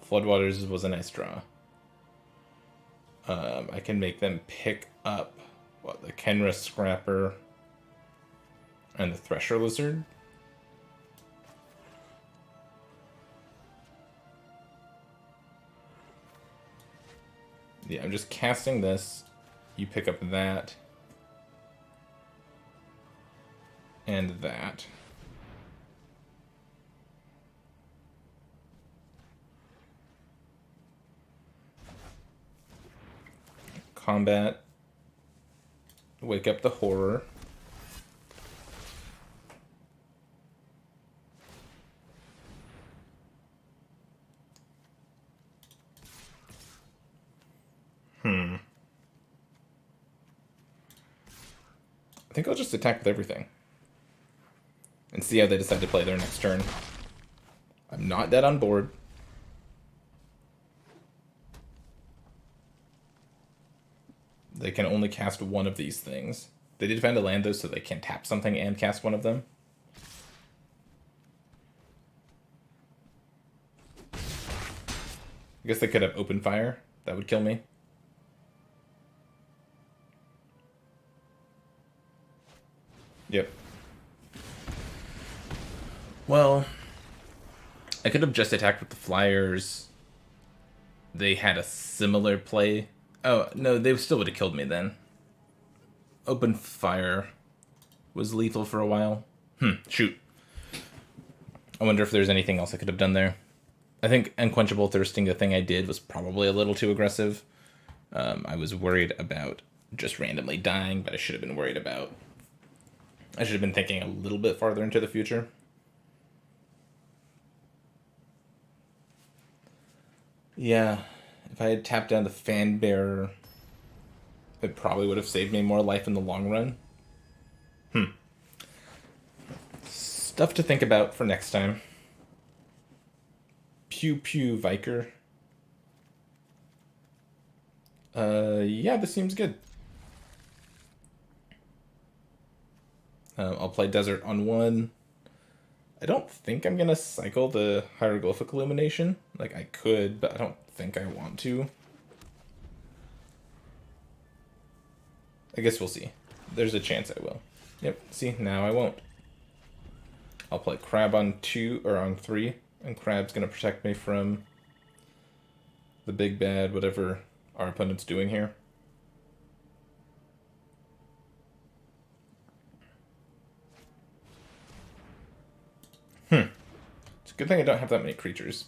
Floodwaters was a nice draw. I can make them pick up what, the Kenra Scrapper and the Thresher Lizard. Yeah, I'm just casting this. You pick up that. And that. Combat. Wake up the Horror. I think I'll just attack with everything. And see how they decide to play their next turn. I'm not dead on board. They can only cast one of these things. They did find a land, though, so they can tap something and cast one of them. I guess they could have open fire. That would kill me. Yep. Well, I could have just attacked with the flyers. They had a similar play. Oh, no, they still would have killed me then. Open fire was lethal for a while. Shoot. I wonder if there's anything else I could have done there. I think Unquenchable Thirsting, the thing I did, was probably a little too aggressive. I was worried about just randomly dying, but I should have been worried about... I should have been thinking a little bit farther into the future. Yeah, if I had tapped down the Fan Bearer, it probably would have saved me more life in the long run. Stuff to think about for next time. Pew Pew Viker. Yeah, this seems good. I'll play Desert on 1. I don't think I'm gonna cycle the Hieroglyphic Illumination. Like, I could, but I don't think I want to. I guess we'll see. There's a chance I will. Yep, see, now I won't. I'll play Crab on 2, or on 3, and Crab's gonna protect me from the big bad, whatever our opponent's doing here. It's a good thing I don't have that many creatures.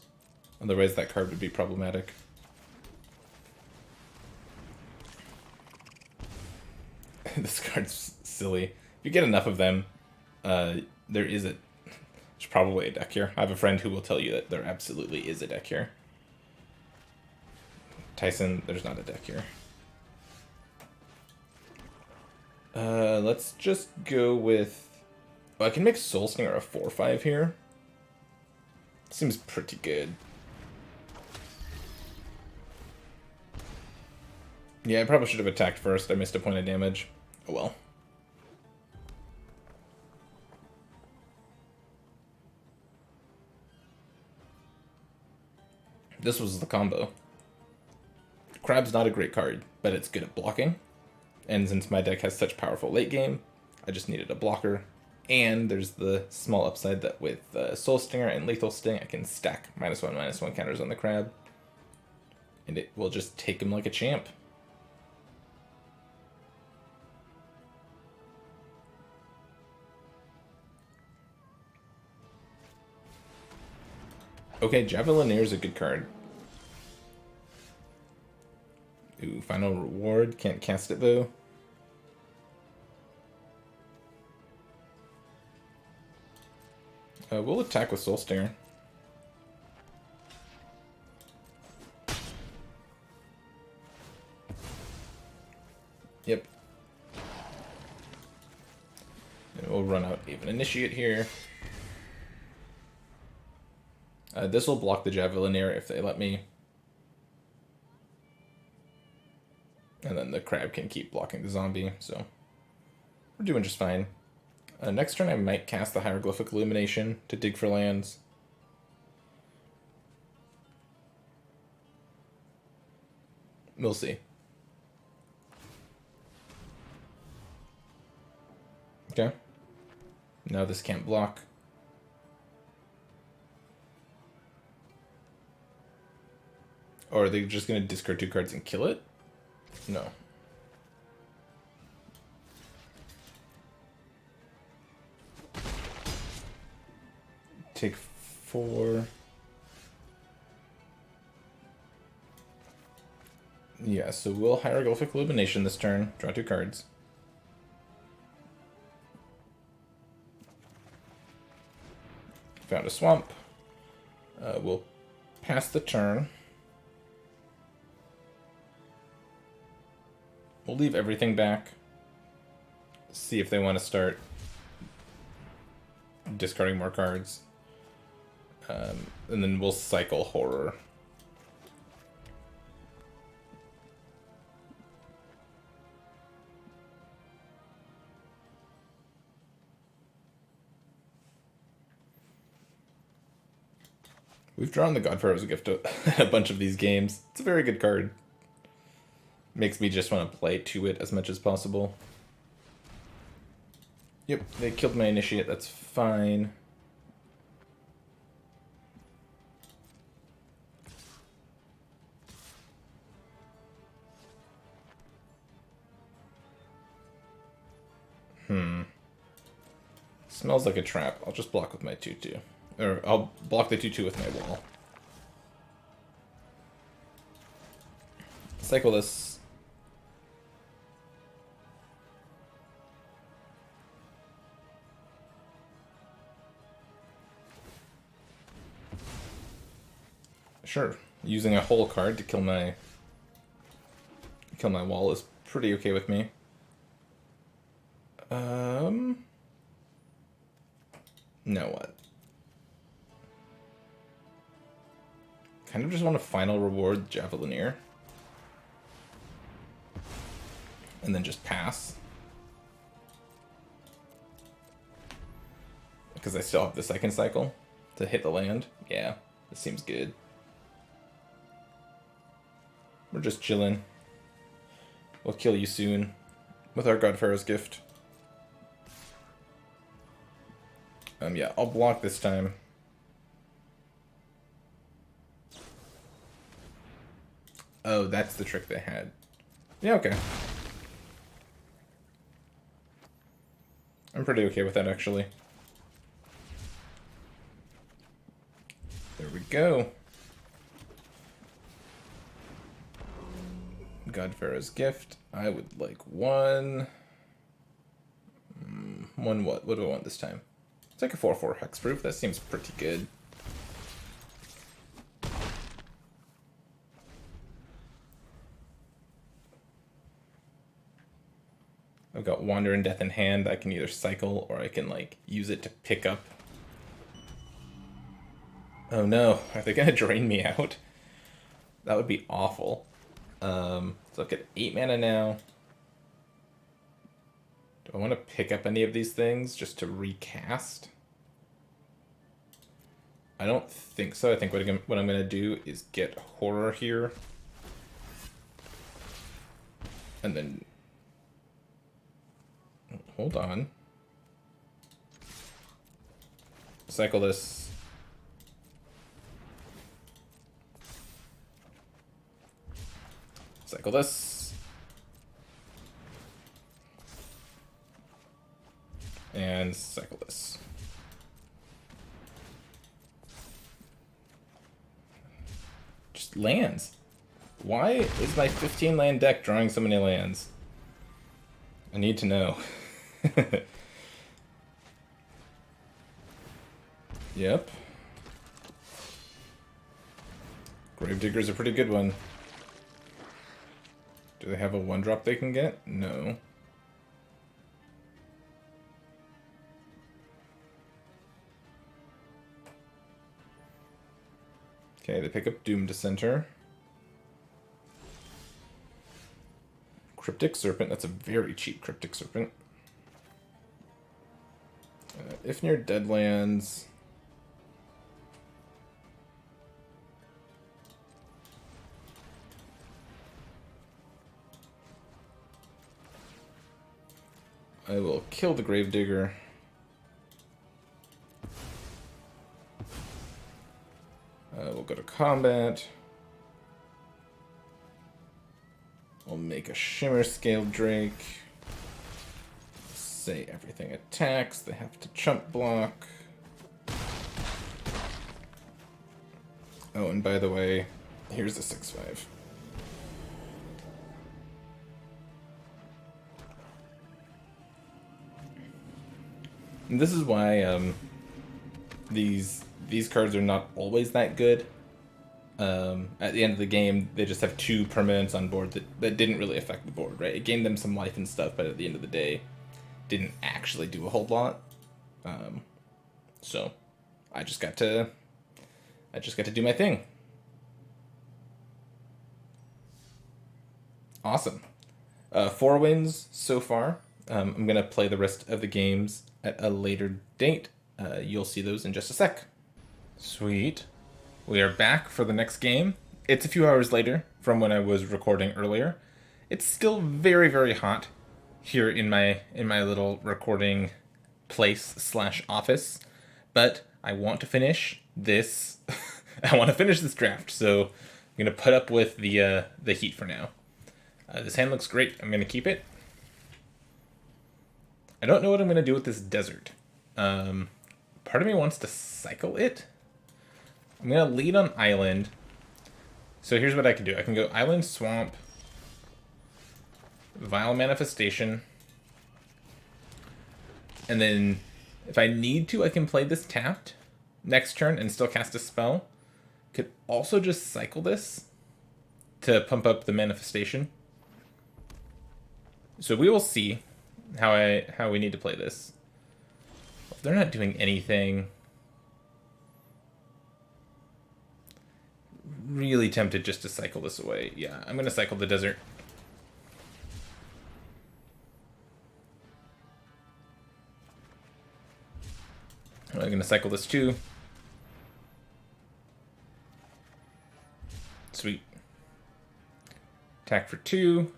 Otherwise that card would be problematic. This card's silly. If you get enough of them, there's probably a deck here. I have a friend who will tell you that there absolutely is a deck here. Tyson, there's not a deck here. Let's just go with... Well, I can make Soul Stinger a 4/5 here. Seems pretty good. Yeah, I probably should have attacked first. I missed a point of damage. Oh well. This was the combo. Crab's not a great card, but it's good at blocking. And since my deck has such powerful late game, I just needed a blocker. And there's the small upside that with Soul Stinger and Lethal Sting, I can stack -1/-1 counters on the Crab. And it will just take him like a champ. Okay, Javelineer is a good card. Ooh, Final Reward. Can't cast it, though. We'll attack with Soul Stinger. Yep. And we'll run out Even Initiate here. This will block the Javelineer if they let me. And then the Crab can keep blocking the zombie, so we're doing just fine. Next turn I might cast the Hieroglyphic Illumination to dig for lands. We'll see. Okay. Now this can't block. Or are they just going to discard 2 cards and kill it? No. Take 4. Yeah, so we'll Hieroglyphic Illumination this turn. Draw 2 cards. Found a swamp. We'll pass the turn. We'll leave everything back. See if they want to start discarding more cards. And then we'll cycle Horror. We've drawn the Godfarrow's Gift a bunch of these games. It's a very good card. Makes me just want to play to it as much as possible. Yep, they killed my initiate, that's fine. Smells like a trap. I'll just block with my 2/2. Or I'll block the 2/2 with my wall. Cycle this. Sure. Using a whole card to kill my wall is pretty okay with me. Now what? Kind of just want to final reward Javelineer. And then just pass. Because I still have the second cycle to hit the land. Yeah, this seems good. We're just chilling. We'll kill you soon with our Godfarrow's Gift. Yeah, I'll block this time. Oh, that's the trick they had. Yeah, okay. I'm pretty okay with that, actually. There we go. Godfarrow's Gift. I would like one... One what? What do I want this time? It's like a 4/4 hexproof. That seems pretty good. I've got Wander and Death in hand. I can either cycle or I can like use it to pick up. Oh no, are they gonna drain me out? That would be awful. So I've got 8 mana now. Do I want to pick up any of these things just to recast? I don't think so. I think what I'm going to do is get Horror here. And then... Hold on. Cycle this. Cycle this. And cycle this. Just lands. Why is my 15 land deck drawing so many lands? I need to know. Yep. Gravedigger's a pretty good one. Do they have a 1-drop they can get? No. Okay, they pick up Doom Dissenter. Cryptic Serpent, that's a very cheap Cryptic Serpent. If near Deadlands... I will kill the Gravedigger. We'll go to combat. We'll make a Shimmer Scale Drake. Say everything attacks. They have to chump block. Oh, and by the way, here's a 6/5. And this is why these cards are not always that good. At the end of the game, they just have 2 permanents on board that didn't really affect the board, right? It gained them some life and stuff, but at the end of the day, didn't actually do a whole lot. So I just got to do my thing. Awesome. 4 wins so far. I'm gonna play the rest of the games at a later date. You'll see those in just a sec. Sweet. We are back for the next game. It's a few hours later from when I was recording earlier. It's still very, very hot here in my little recording place slash office, but I want to finish this. I want to finish this draft, so I'm gonna put up with the heat for now. This hand looks great. I'm gonna keep it. I don't know what I'm gonna do with this desert. Part of me wants to cycle it. I'm going to lead on Island. So here's what I can do. I can go Island, Swamp, Vile Manifestation. And then if I need to, I can play this tapped next turn and still cast a spell. Could also just cycle this to pump up the Manifestation. So we will see how we need to play this. If they're not doing anything... Really tempted just to cycle this away. Yeah, I'm going to cycle the desert. I'm going to cycle this too. Sweet. Attack for 2.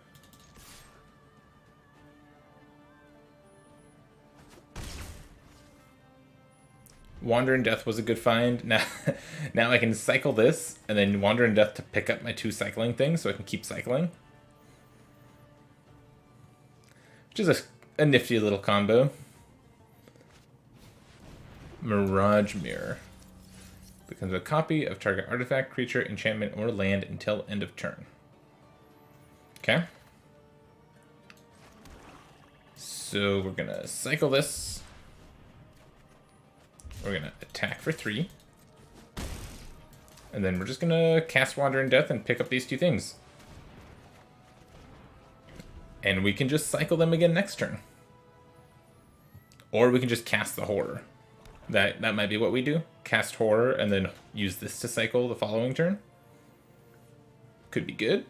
Wander in Death was a good find. Now I can cycle this, and then Wander in Death to pick up my 2 cycling things, so I can keep cycling. Which is a nifty little combo. Mirage Mirror. Becomes a copy of target artifact, creature, enchantment, or land until end of turn. Okay. So we're gonna cycle this. We're going to attack for 3. And then we're just going to cast Wander in Death and pick up these 2 things. And we can just cycle them again next turn. Or we can just cast the Horror. That might be what we do. Cast Horror and then use this to cycle the following turn. Could be good.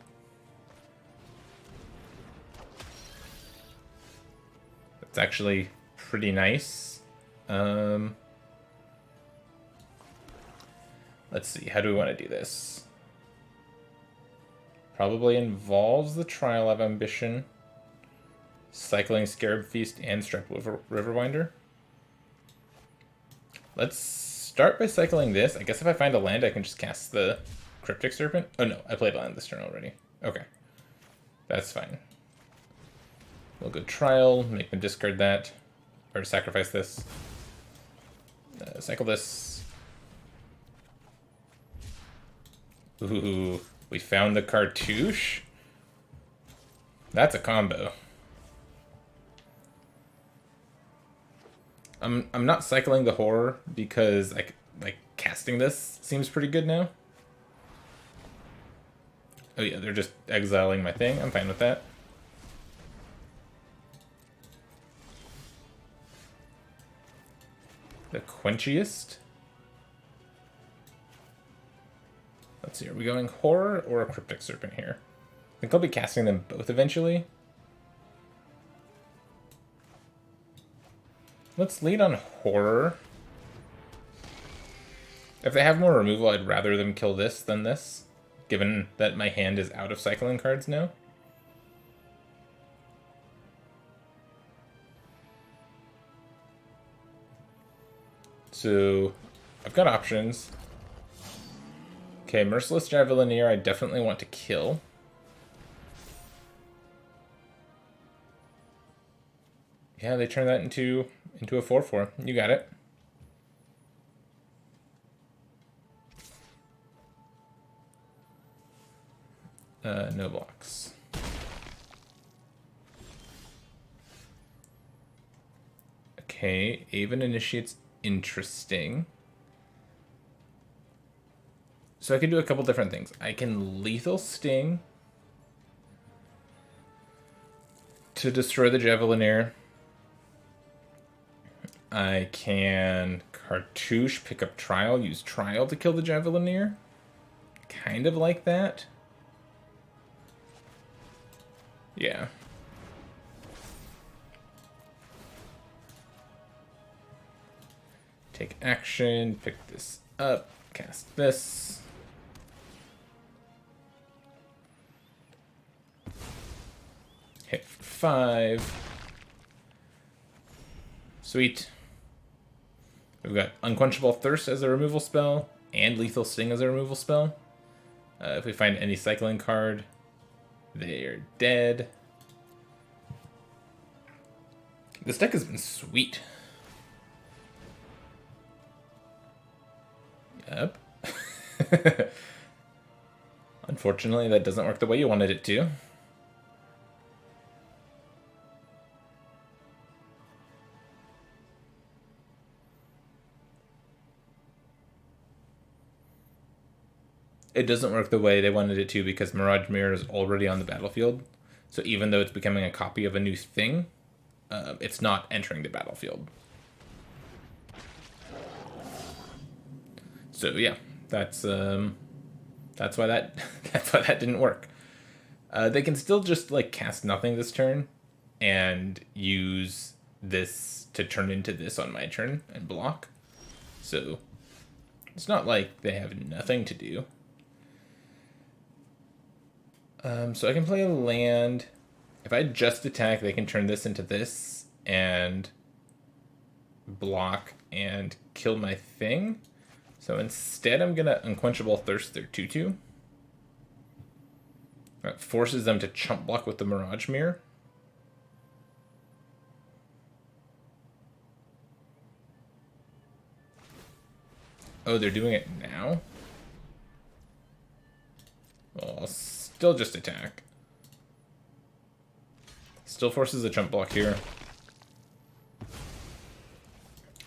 That's actually pretty nice. Let's see, how do we want to do this? Probably involves the Trial of Ambition, cycling Scarab Feast, and Striped Riverwinder. Let's start by cycling this. I guess if I find a land, I can just cast the Cryptic Serpent. Oh no, I played land this turn already. Okay, that's fine. We'll go Trial, make them discard that, or sacrifice this. Cycle this. Ooh, we found the Cartouche. That's a combo. I'm not cycling the Horror because like casting this seems pretty good now. Oh yeah, they're just exiling my thing. I'm fine with that. The Quenchiest. Let's see, are we going Horror or a Cryptic Serpent here? I think I'll be casting them both eventually. Let's lead on Horror. If they have more removal, I'd rather them kill this than this, given that my hand is out of cycling cards now. So, I've got options. Okay, Merciless Javelineer I definitely want to kill. Yeah, they turn that into a 4/4. You got it. No blocks. Okay, Aven Initiate's interesting. So I can do a couple different things. I can Lethal Sting to destroy the Javelineer. I can Cartouche, pick up Trial, use Trial to kill the Javelineer. Kind of like that. Yeah. Take action, pick this up. Cast this. Hit for 5. Sweet. We've got Unquenchable Thirst as a removal spell, and Lethal Sting as a removal spell. If we find any cycling card, they are dead. This deck has been sweet. Yep. Unfortunately, that doesn't work the way you wanted it to. It doesn't work the way they wanted it to because Mirage Mirror is already on the battlefield. So even though it's becoming a copy of a new thing, it's not entering the battlefield. So yeah, that's why that that's why that didn't work. They can still just like cast nothing this turn, and use this to turn into this on my turn and block. So it's not like they have nothing to do. So I can play a land. If I just attack, they can turn this into this and block and kill my thing. So instead, I'm going to Unquenchable Thirst their 2/2. That forces them to chump block with the Mirage Mirror. Oh, they're doing it now? Well, I'll still just attack. Still forces a chump block here.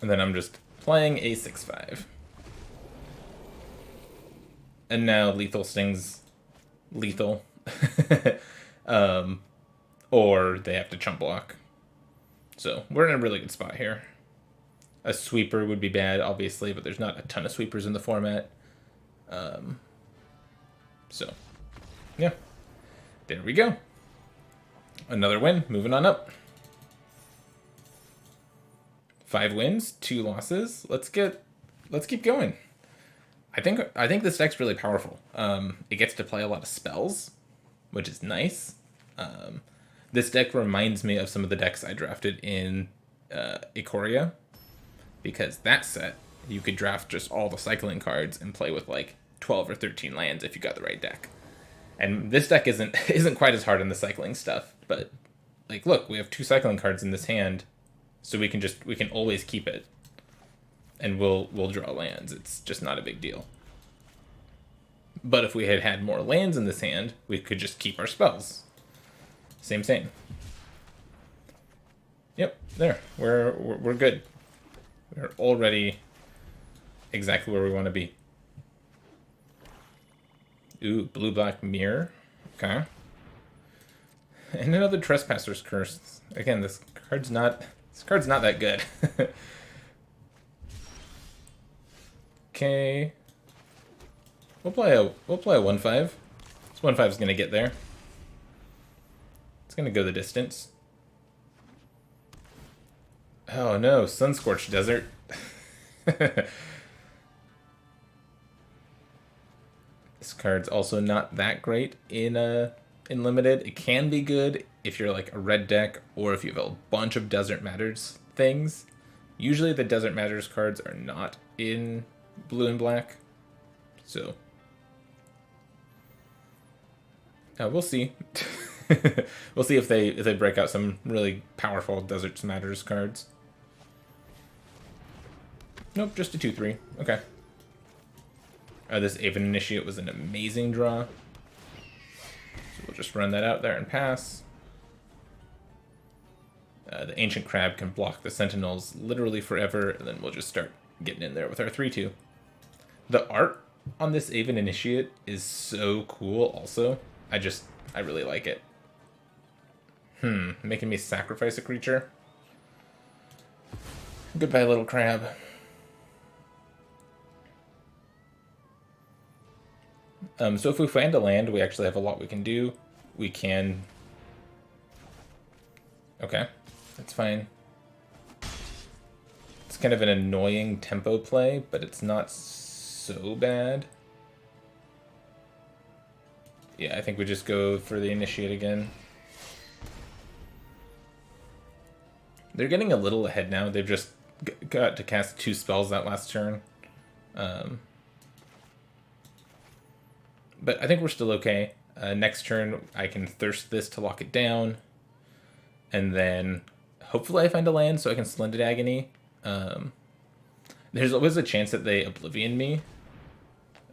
And then I'm just playing a 6/5. And now Lethal Sting's lethal. Or they have to chump block. So we're in a really good spot here. A sweeper would be bad, obviously, but there's not a ton of sweepers in the format. So, yeah. There we go. Another win, moving on up. 5 wins, 2 losses. Let's keep going. I think this deck's really powerful. It gets to play a lot of spells, which is nice. This deck reminds me of some of the decks I drafted in Ikoria, because that set you could draft just all the cycling cards and play with like 12 or 13 lands if you got the right deck. And this deck isn't quite as hard on the cycling stuff, but like look, we have 2 cycling cards in this hand, so we can always keep it. And we'll draw lands. It's just not a big deal. But if we had had more lands in this hand, we could just keep our spells. Same. Yep, there. We're good. We're already exactly where we want to be. Ooh, blue-black mirror. Okay. And another Trespasser's Curse. Again, this card's not that good. Okay. We'll play a 1/5. This 1/5 is gonna get there. It's gonna go the distance. Oh no, Sunscorched Desert. This card's also not that great in limited. It can be good if you're like a red deck or if you have a bunch of Desert Matters things. Usually the Desert Matters cards are not in blue and black, so we'll see. We'll see if they break out some really powerful Desert Matters cards. Nope, just a 2/3. Okay. This Aven Initiate was an amazing draw, so we'll just run that out there and pass. The Ancient Crab can block the Sentinels literally forever, and then we'll just start getting in there with our 3/2. The art on this Aven Initiate is so cool also. I really like it. Making me sacrifice a creature. Goodbye, little crab. So if we find a land, we actually have a lot we can do. We can... Okay, that's fine. It's kind of an annoying tempo play, but it's not so bad. Yeah, I think we just go for the initiate again. They're getting a little ahead now. They've just got to cast 2 spells that last turn. But I think we're still okay. Next turn, I can Thirst this to lock it down. And then hopefully I find a land so I can Splendid Agony. There's always a chance that they Oblivion me.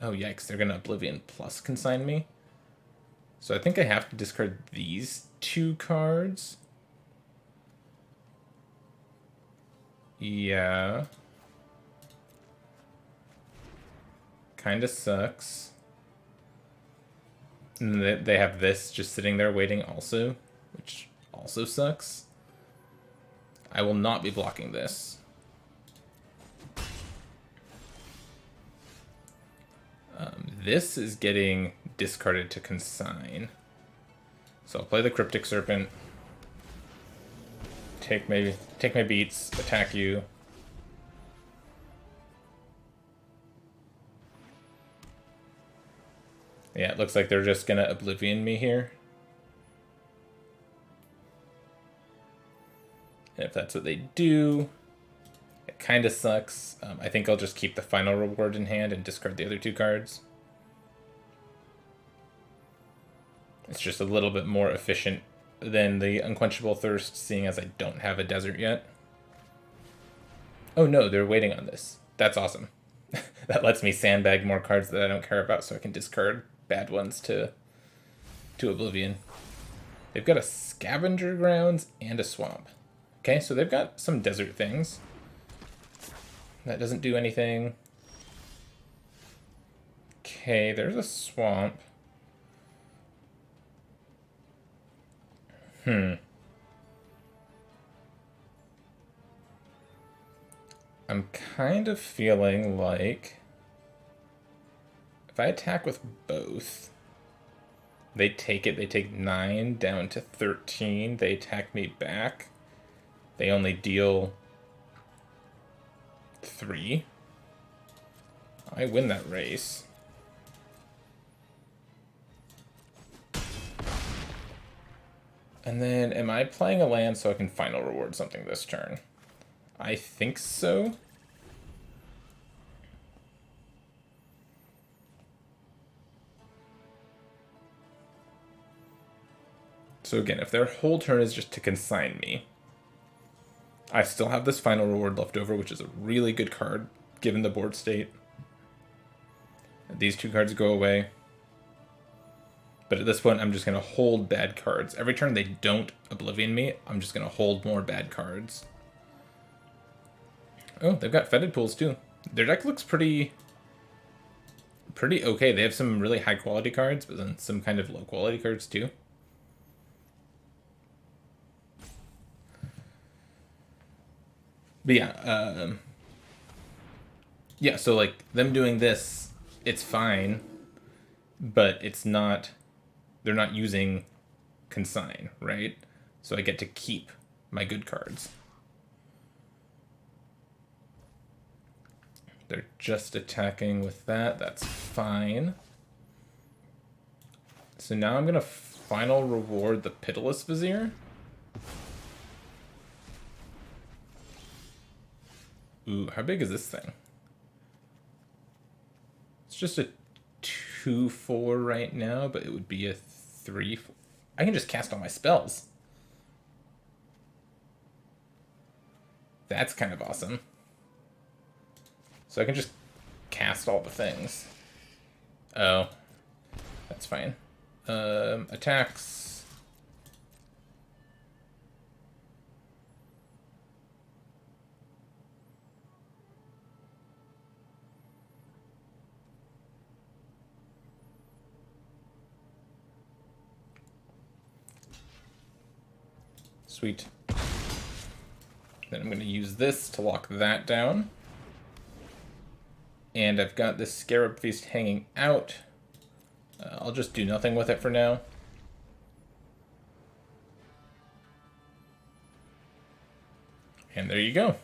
Oh, yikes. They're going to Oblivion plus consign me. So I think I have to discard these 2 cards. Yeah. Kinda sucks. And they have this just sitting there waiting also, which also sucks. I will not be blocking this. This is getting discarded to consign. So I'll play the Cryptic Serpent. Take my beats, attack you. Yeah, it looks like they're just gonna Oblivion me here. And if that's what they do, it kind of sucks. I think I'll just keep the final reward in hand and discard the other 2 cards. It's just a little bit more efficient than the Unquenchable Thirst, seeing as I don't have a desert yet. Oh no, they're waiting on this. That's awesome. That lets me sandbag more cards that I don't care about so I can discard bad ones to Oblivion. They've got a Scavenger Grounds and a Swamp. Okay, so they've got some desert things. That doesn't do anything. Okay, there's a Swamp. I'm kind of feeling like if I attack with both, they take it. They take 9 down to 13. They attack me back. They only deal 3. I win that race. And then, am I playing a land so I can final reward something this turn? I think so. So again, if their whole turn is just to consign me, I still have this final reward left over, which is a really good card, given the board state. These 2 cards go away. But at this point, I'm just going to hold bad cards. Every turn they don't Oblivion me, I'm just going to hold more bad cards. Oh, they've got Fetid Pools too. Their deck looks pretty okay. They have some really high quality cards, but then some kind of low quality cards too. But yeah, yeah, so like them doing this, it's fine, but it's not, they're not using consign, right? So I get to keep my good cards. They're just attacking with that, that's fine. So now I'm gonna final reward the Pitiless Vizier. Ooh, how big is this thing? It's just a 2/4 right now, but it would be a 3/4. I can just cast all my spells. That's kind of awesome. So I can just cast all the things. Oh, that's fine. Attacks. Sweet. Then I'm going to use this to lock that down. And I've got this Scarab Feast hanging out. I'll just do nothing with it for now. And there you go.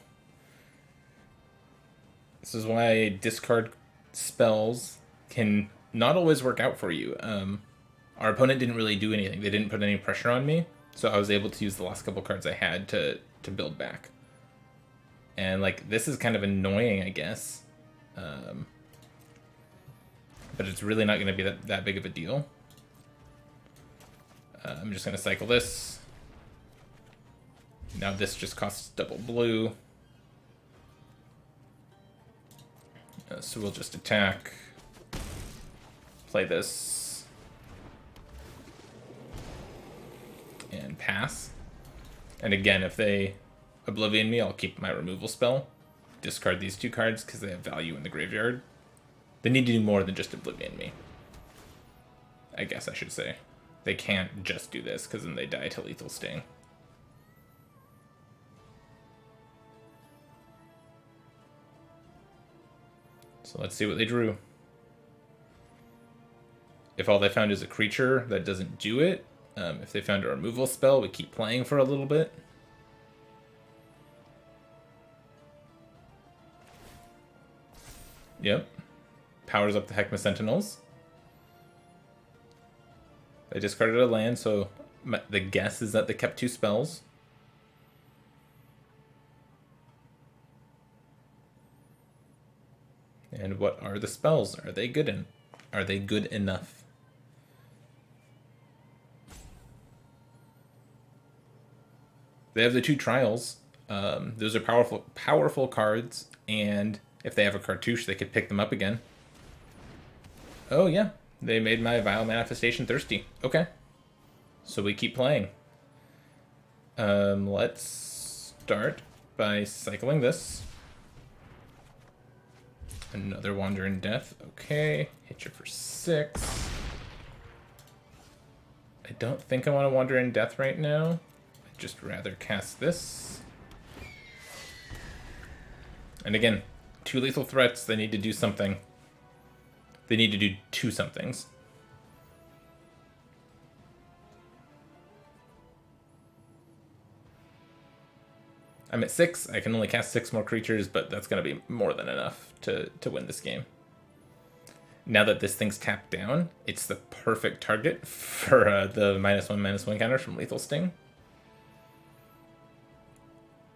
This is why I discard spells can not always work out for you. Our opponent didn't really do anything. They didn't put any pressure on me, so I was able to use the last couple cards I had to build back. And like, this is kind of annoying, I guess. But it's really not going to be that big of a deal. I'm just going to cycle this. Now this just costs double blue. So we'll just attack. Play this. And pass. And again, if they Oblivion me, I'll keep my removal spell. Discard these 2 cards because they have value in the graveyard. They need to do more than just Oblivion me. I guess I should say. They can't just do this because then they die to Lethal Sting. So let's see what they drew. If all they found is a creature, that doesn't do it. If they found a removal spell, we keep playing for a little bit. Yep. Powers up the Heckma Sentinels. They discarded a land, so the guess is that they kept 2 spells. And what are the spells? Are they good are they good enough? They have the 2 trials. Those are powerful cards, and if they have a cartouche, they could pick them up again. Oh yeah, they made my Vile Manifestation thirsty. Okay, so we keep playing. Let's start by cycling this. Another Wander in Death. Okay, hit you for 6. I don't think I want to Wander in Death right now. I'd just rather cast this. And again, 2 lethal threats. They need to do something. They need to do 2 somethings. I'm at 6. I can only cast 6 more creatures, but that's going to be more than enough to win this game. Now that this thing's tapped down, it's the perfect target for the -1/-1 counter from Lethal Sting.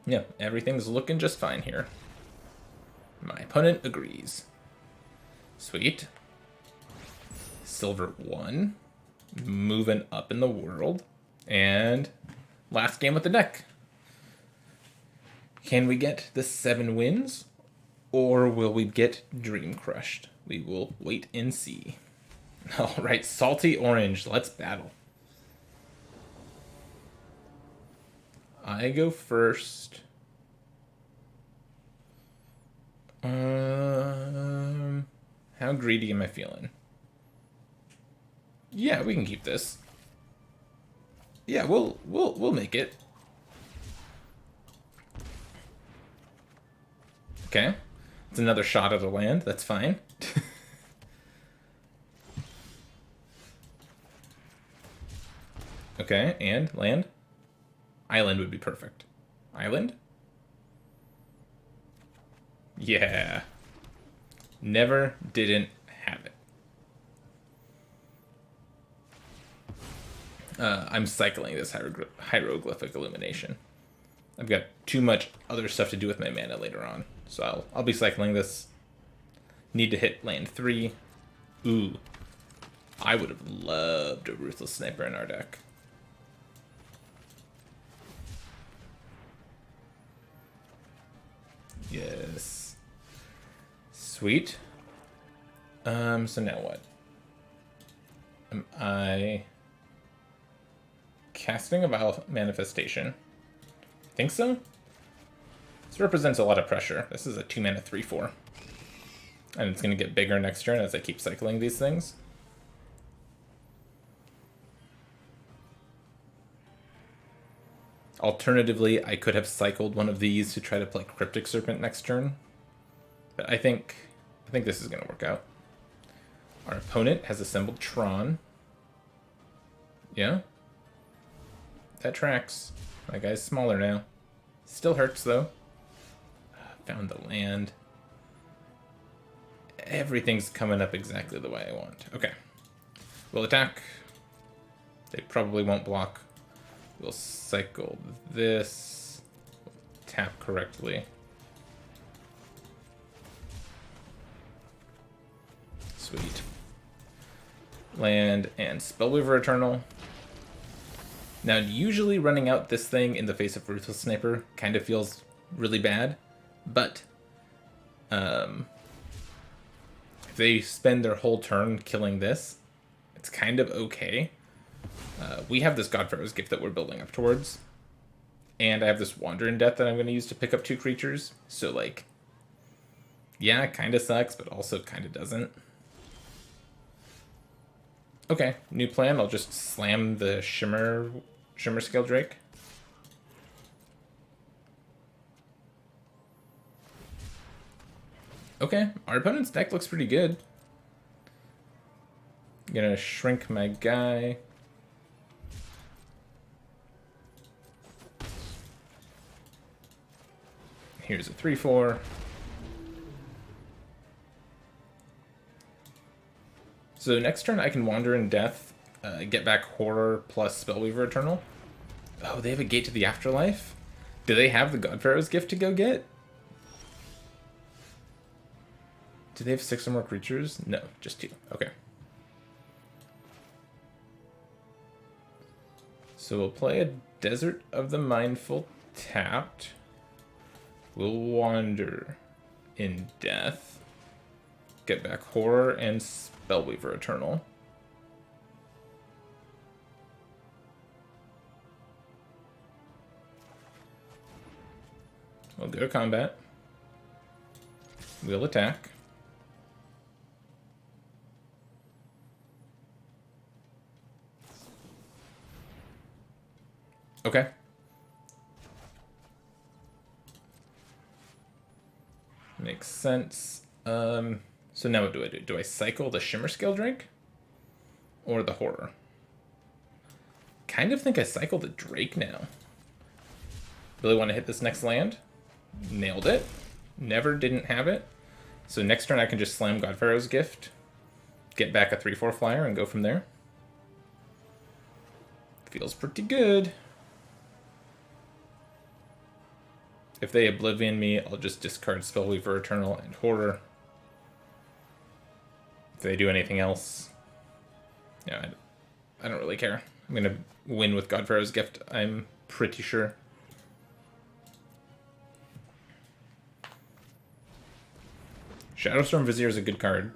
Yeah, everything's looking just fine here. My opponent agrees. Sweet. Silver 1. Moving up in the world. And last game with the deck. Can we get the 7 wins? Or will we get Dream Crushed? We will wait and see. Alright, Salty Orange. Let's battle. I go first. How greedy am I feeling? Yeah, we can keep this. Yeah, we'll make it. Okay. It's another shot at a land. That's fine. Okay, and land. Island would be perfect. Island? Yeah. Never didn't have it. I'm cycling this hieroglyphic illumination. I've got too much other stuff to do with my mana later on. So I'll be cycling this. Need to hit land 3. Ooh. I would have loved a Ruthless Sniper in our deck. Yes. Sweet. So now what? Am I casting a Vile Manifestation? I think so. This represents a lot of pressure. This is a 2-mana 3/4. And it's going to get bigger next turn as I keep cycling these things. Alternatively, I could have cycled one of these to try to play Cryptic Serpent next turn. But I think this is going to work out. Our opponent has assembled Tron. Yeah. That tracks. My guy's smaller now. Still hurts, though. Found the land. Everything's coming up exactly the way I want. Okay. We'll attack. They probably won't block. We'll cycle this. Tap correctly. Sweet. Land and Spellweaver Eternal. Now, usually running out this thing in the face of Ruthless Sniper kind of feels really bad, but if they spend their whole turn killing this, it's kind of okay. We have this Godpharaoh's Gift that we're building up towards, and I have this Wander in Death that I'm going to use to pick up 2 creatures, so, like, yeah, it kind of sucks, but also kind of doesn't. Okay, new plan. I'll just slam the Shimmer Scale Drake. Okay, our opponent's deck looks pretty good. I'm gonna shrink my guy. Here's a 3/4. So next turn I can Wander in Death, get back Horror plus Spellweaver Eternal. Oh, they have a Gate to the Afterlife? Do they have the Godpharaoh's Gift to go get? Do they have 6 or more creatures? No, just 2. Okay. So we'll play a Desert of the Mindful tapped. We'll Wander in Death. Get back Horror and Spellweaver Eternal. We'll go to combat. We'll attack. Okay. Makes sense. So now what do I do? Do I cycle the Shimmer Scale Drake? Or the Horror? Kind of think I cycle the Drake now. Really want to hit this next land? Nailed it. Never didn't have it. So next turn I can just slam Godpharaoh's Gift, get back a 3/4 flyer, and go from there. Feels pretty good. If they Oblivion me, I'll just discard Spellweaver Eternal and Horror. If they do anything else, yeah, I don't really care. I'm going to win with Godpharaoh's Gift, I'm pretty sure. Shadowstorm Vizier is a good card.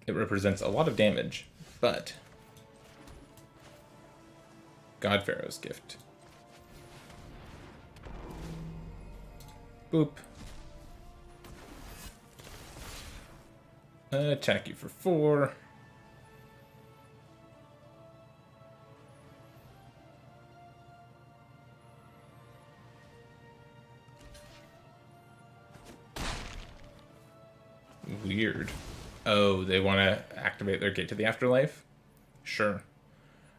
It represents a lot of damage, but Godpharaoh's Gift. Boop. Attack you for 4. Weird. Oh, they want to activate their Gate to the Afterlife? Sure.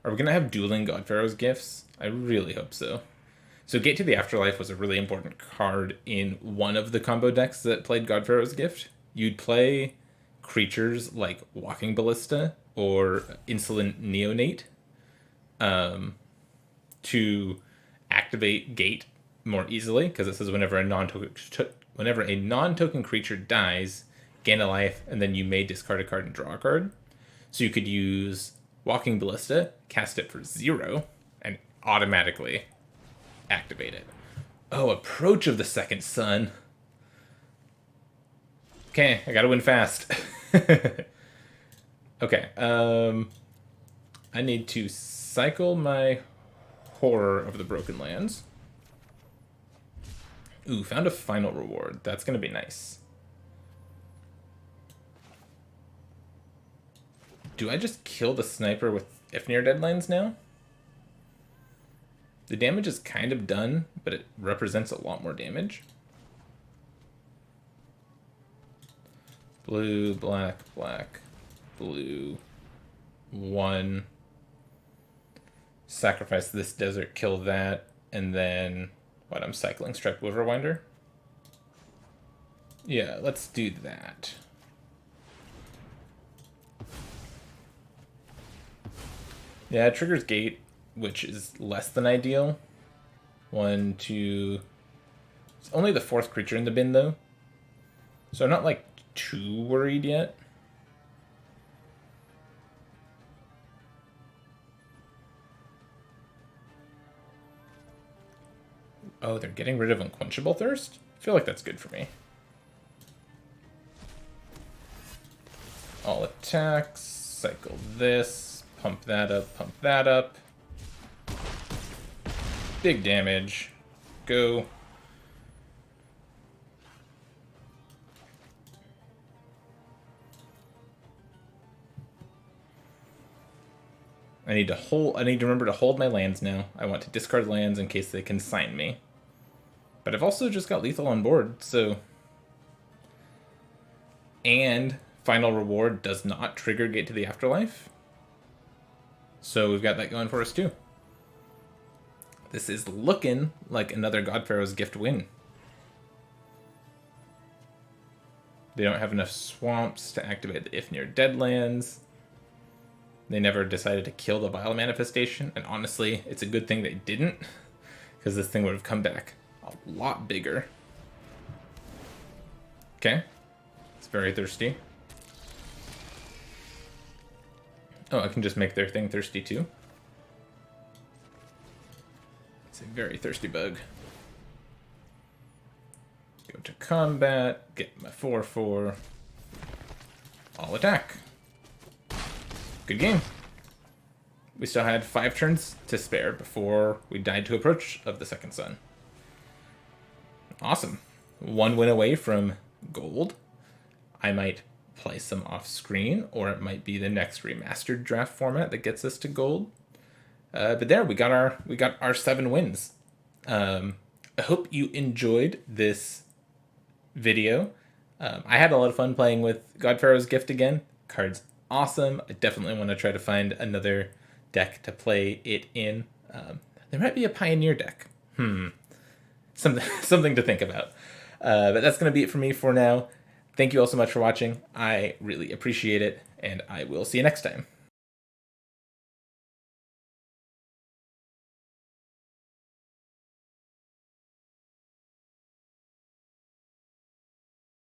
Are we going to have dueling Godpharaoh's Gifts? I really hope so. So Gate to the Afterlife was a really important card in one of the combo decks that played Godpharaoh's Gift. You'd play creatures like Walking Ballista or Insolent Neonate to activate Gate more easily, because it says whenever a non-token creature dies, gain a life, and then you may discard a card and draw a card. So you could use Walking Ballista, cast it for 0, and automatically activate it. Oh, Approach of the Second Sun. Okay, I gotta win fast. Okay, I need to cycle my Horror of the Broken Lands. Ooh, found a final reward. That's gonna be nice. Do I just kill the sniper with Ifnir Deadlands now? The damage is kind of done, but it represents a lot more damage. Blue, black, black, blue. 1. Sacrifice this desert, kill that, and then what? I'm cycling Striped Riverwinder. Yeah, let's do that. Yeah, it triggers gate, which is less than ideal. 1, 2... It's only the 4th creature in the bin, though. So I'm not, like, too worried yet. Oh, they're getting rid of Unquenchable Thirst? I feel like that's good for me. All attacks, cycle this, pump that up, pump that up. Big damage. Go. I need to remember to hold my lands now. I want to discard lands in case they can sign me. But I've also just got lethal on board, so... And Final Reward does not trigger Gate to the Afterlife. So we've got that going for us too. This is looking like another God Pharaoh's Gift win. They don't have enough swamps to activate the If Near Dead lands. They never decided to kill the Vile Manifestation, and honestly, it's a good thing they didn't, because this thing would have come back a lot bigger. Okay. It's very thirsty. Oh, I can just make their thing thirsty too. It's a very thirsty bug. Go to combat, get my 4/4. All attack. Good game. We still had 5 turns to spare before we died to Approach of the Second Sun. Awesome. 1 win away from gold. I might play some off screen, or it might be the next remastered draft format that gets us to gold. But there, we got our 7 wins. I hope you enjoyed this video. I had a lot of fun playing with God Pharaoh's Gift again. Card's awesome. I definitely want to try to find another deck to play it in. There might be a Pioneer deck. Something to think about. But that's going to be it for me for now. Thank you all so much for watching. I really appreciate it, and I will see you next time.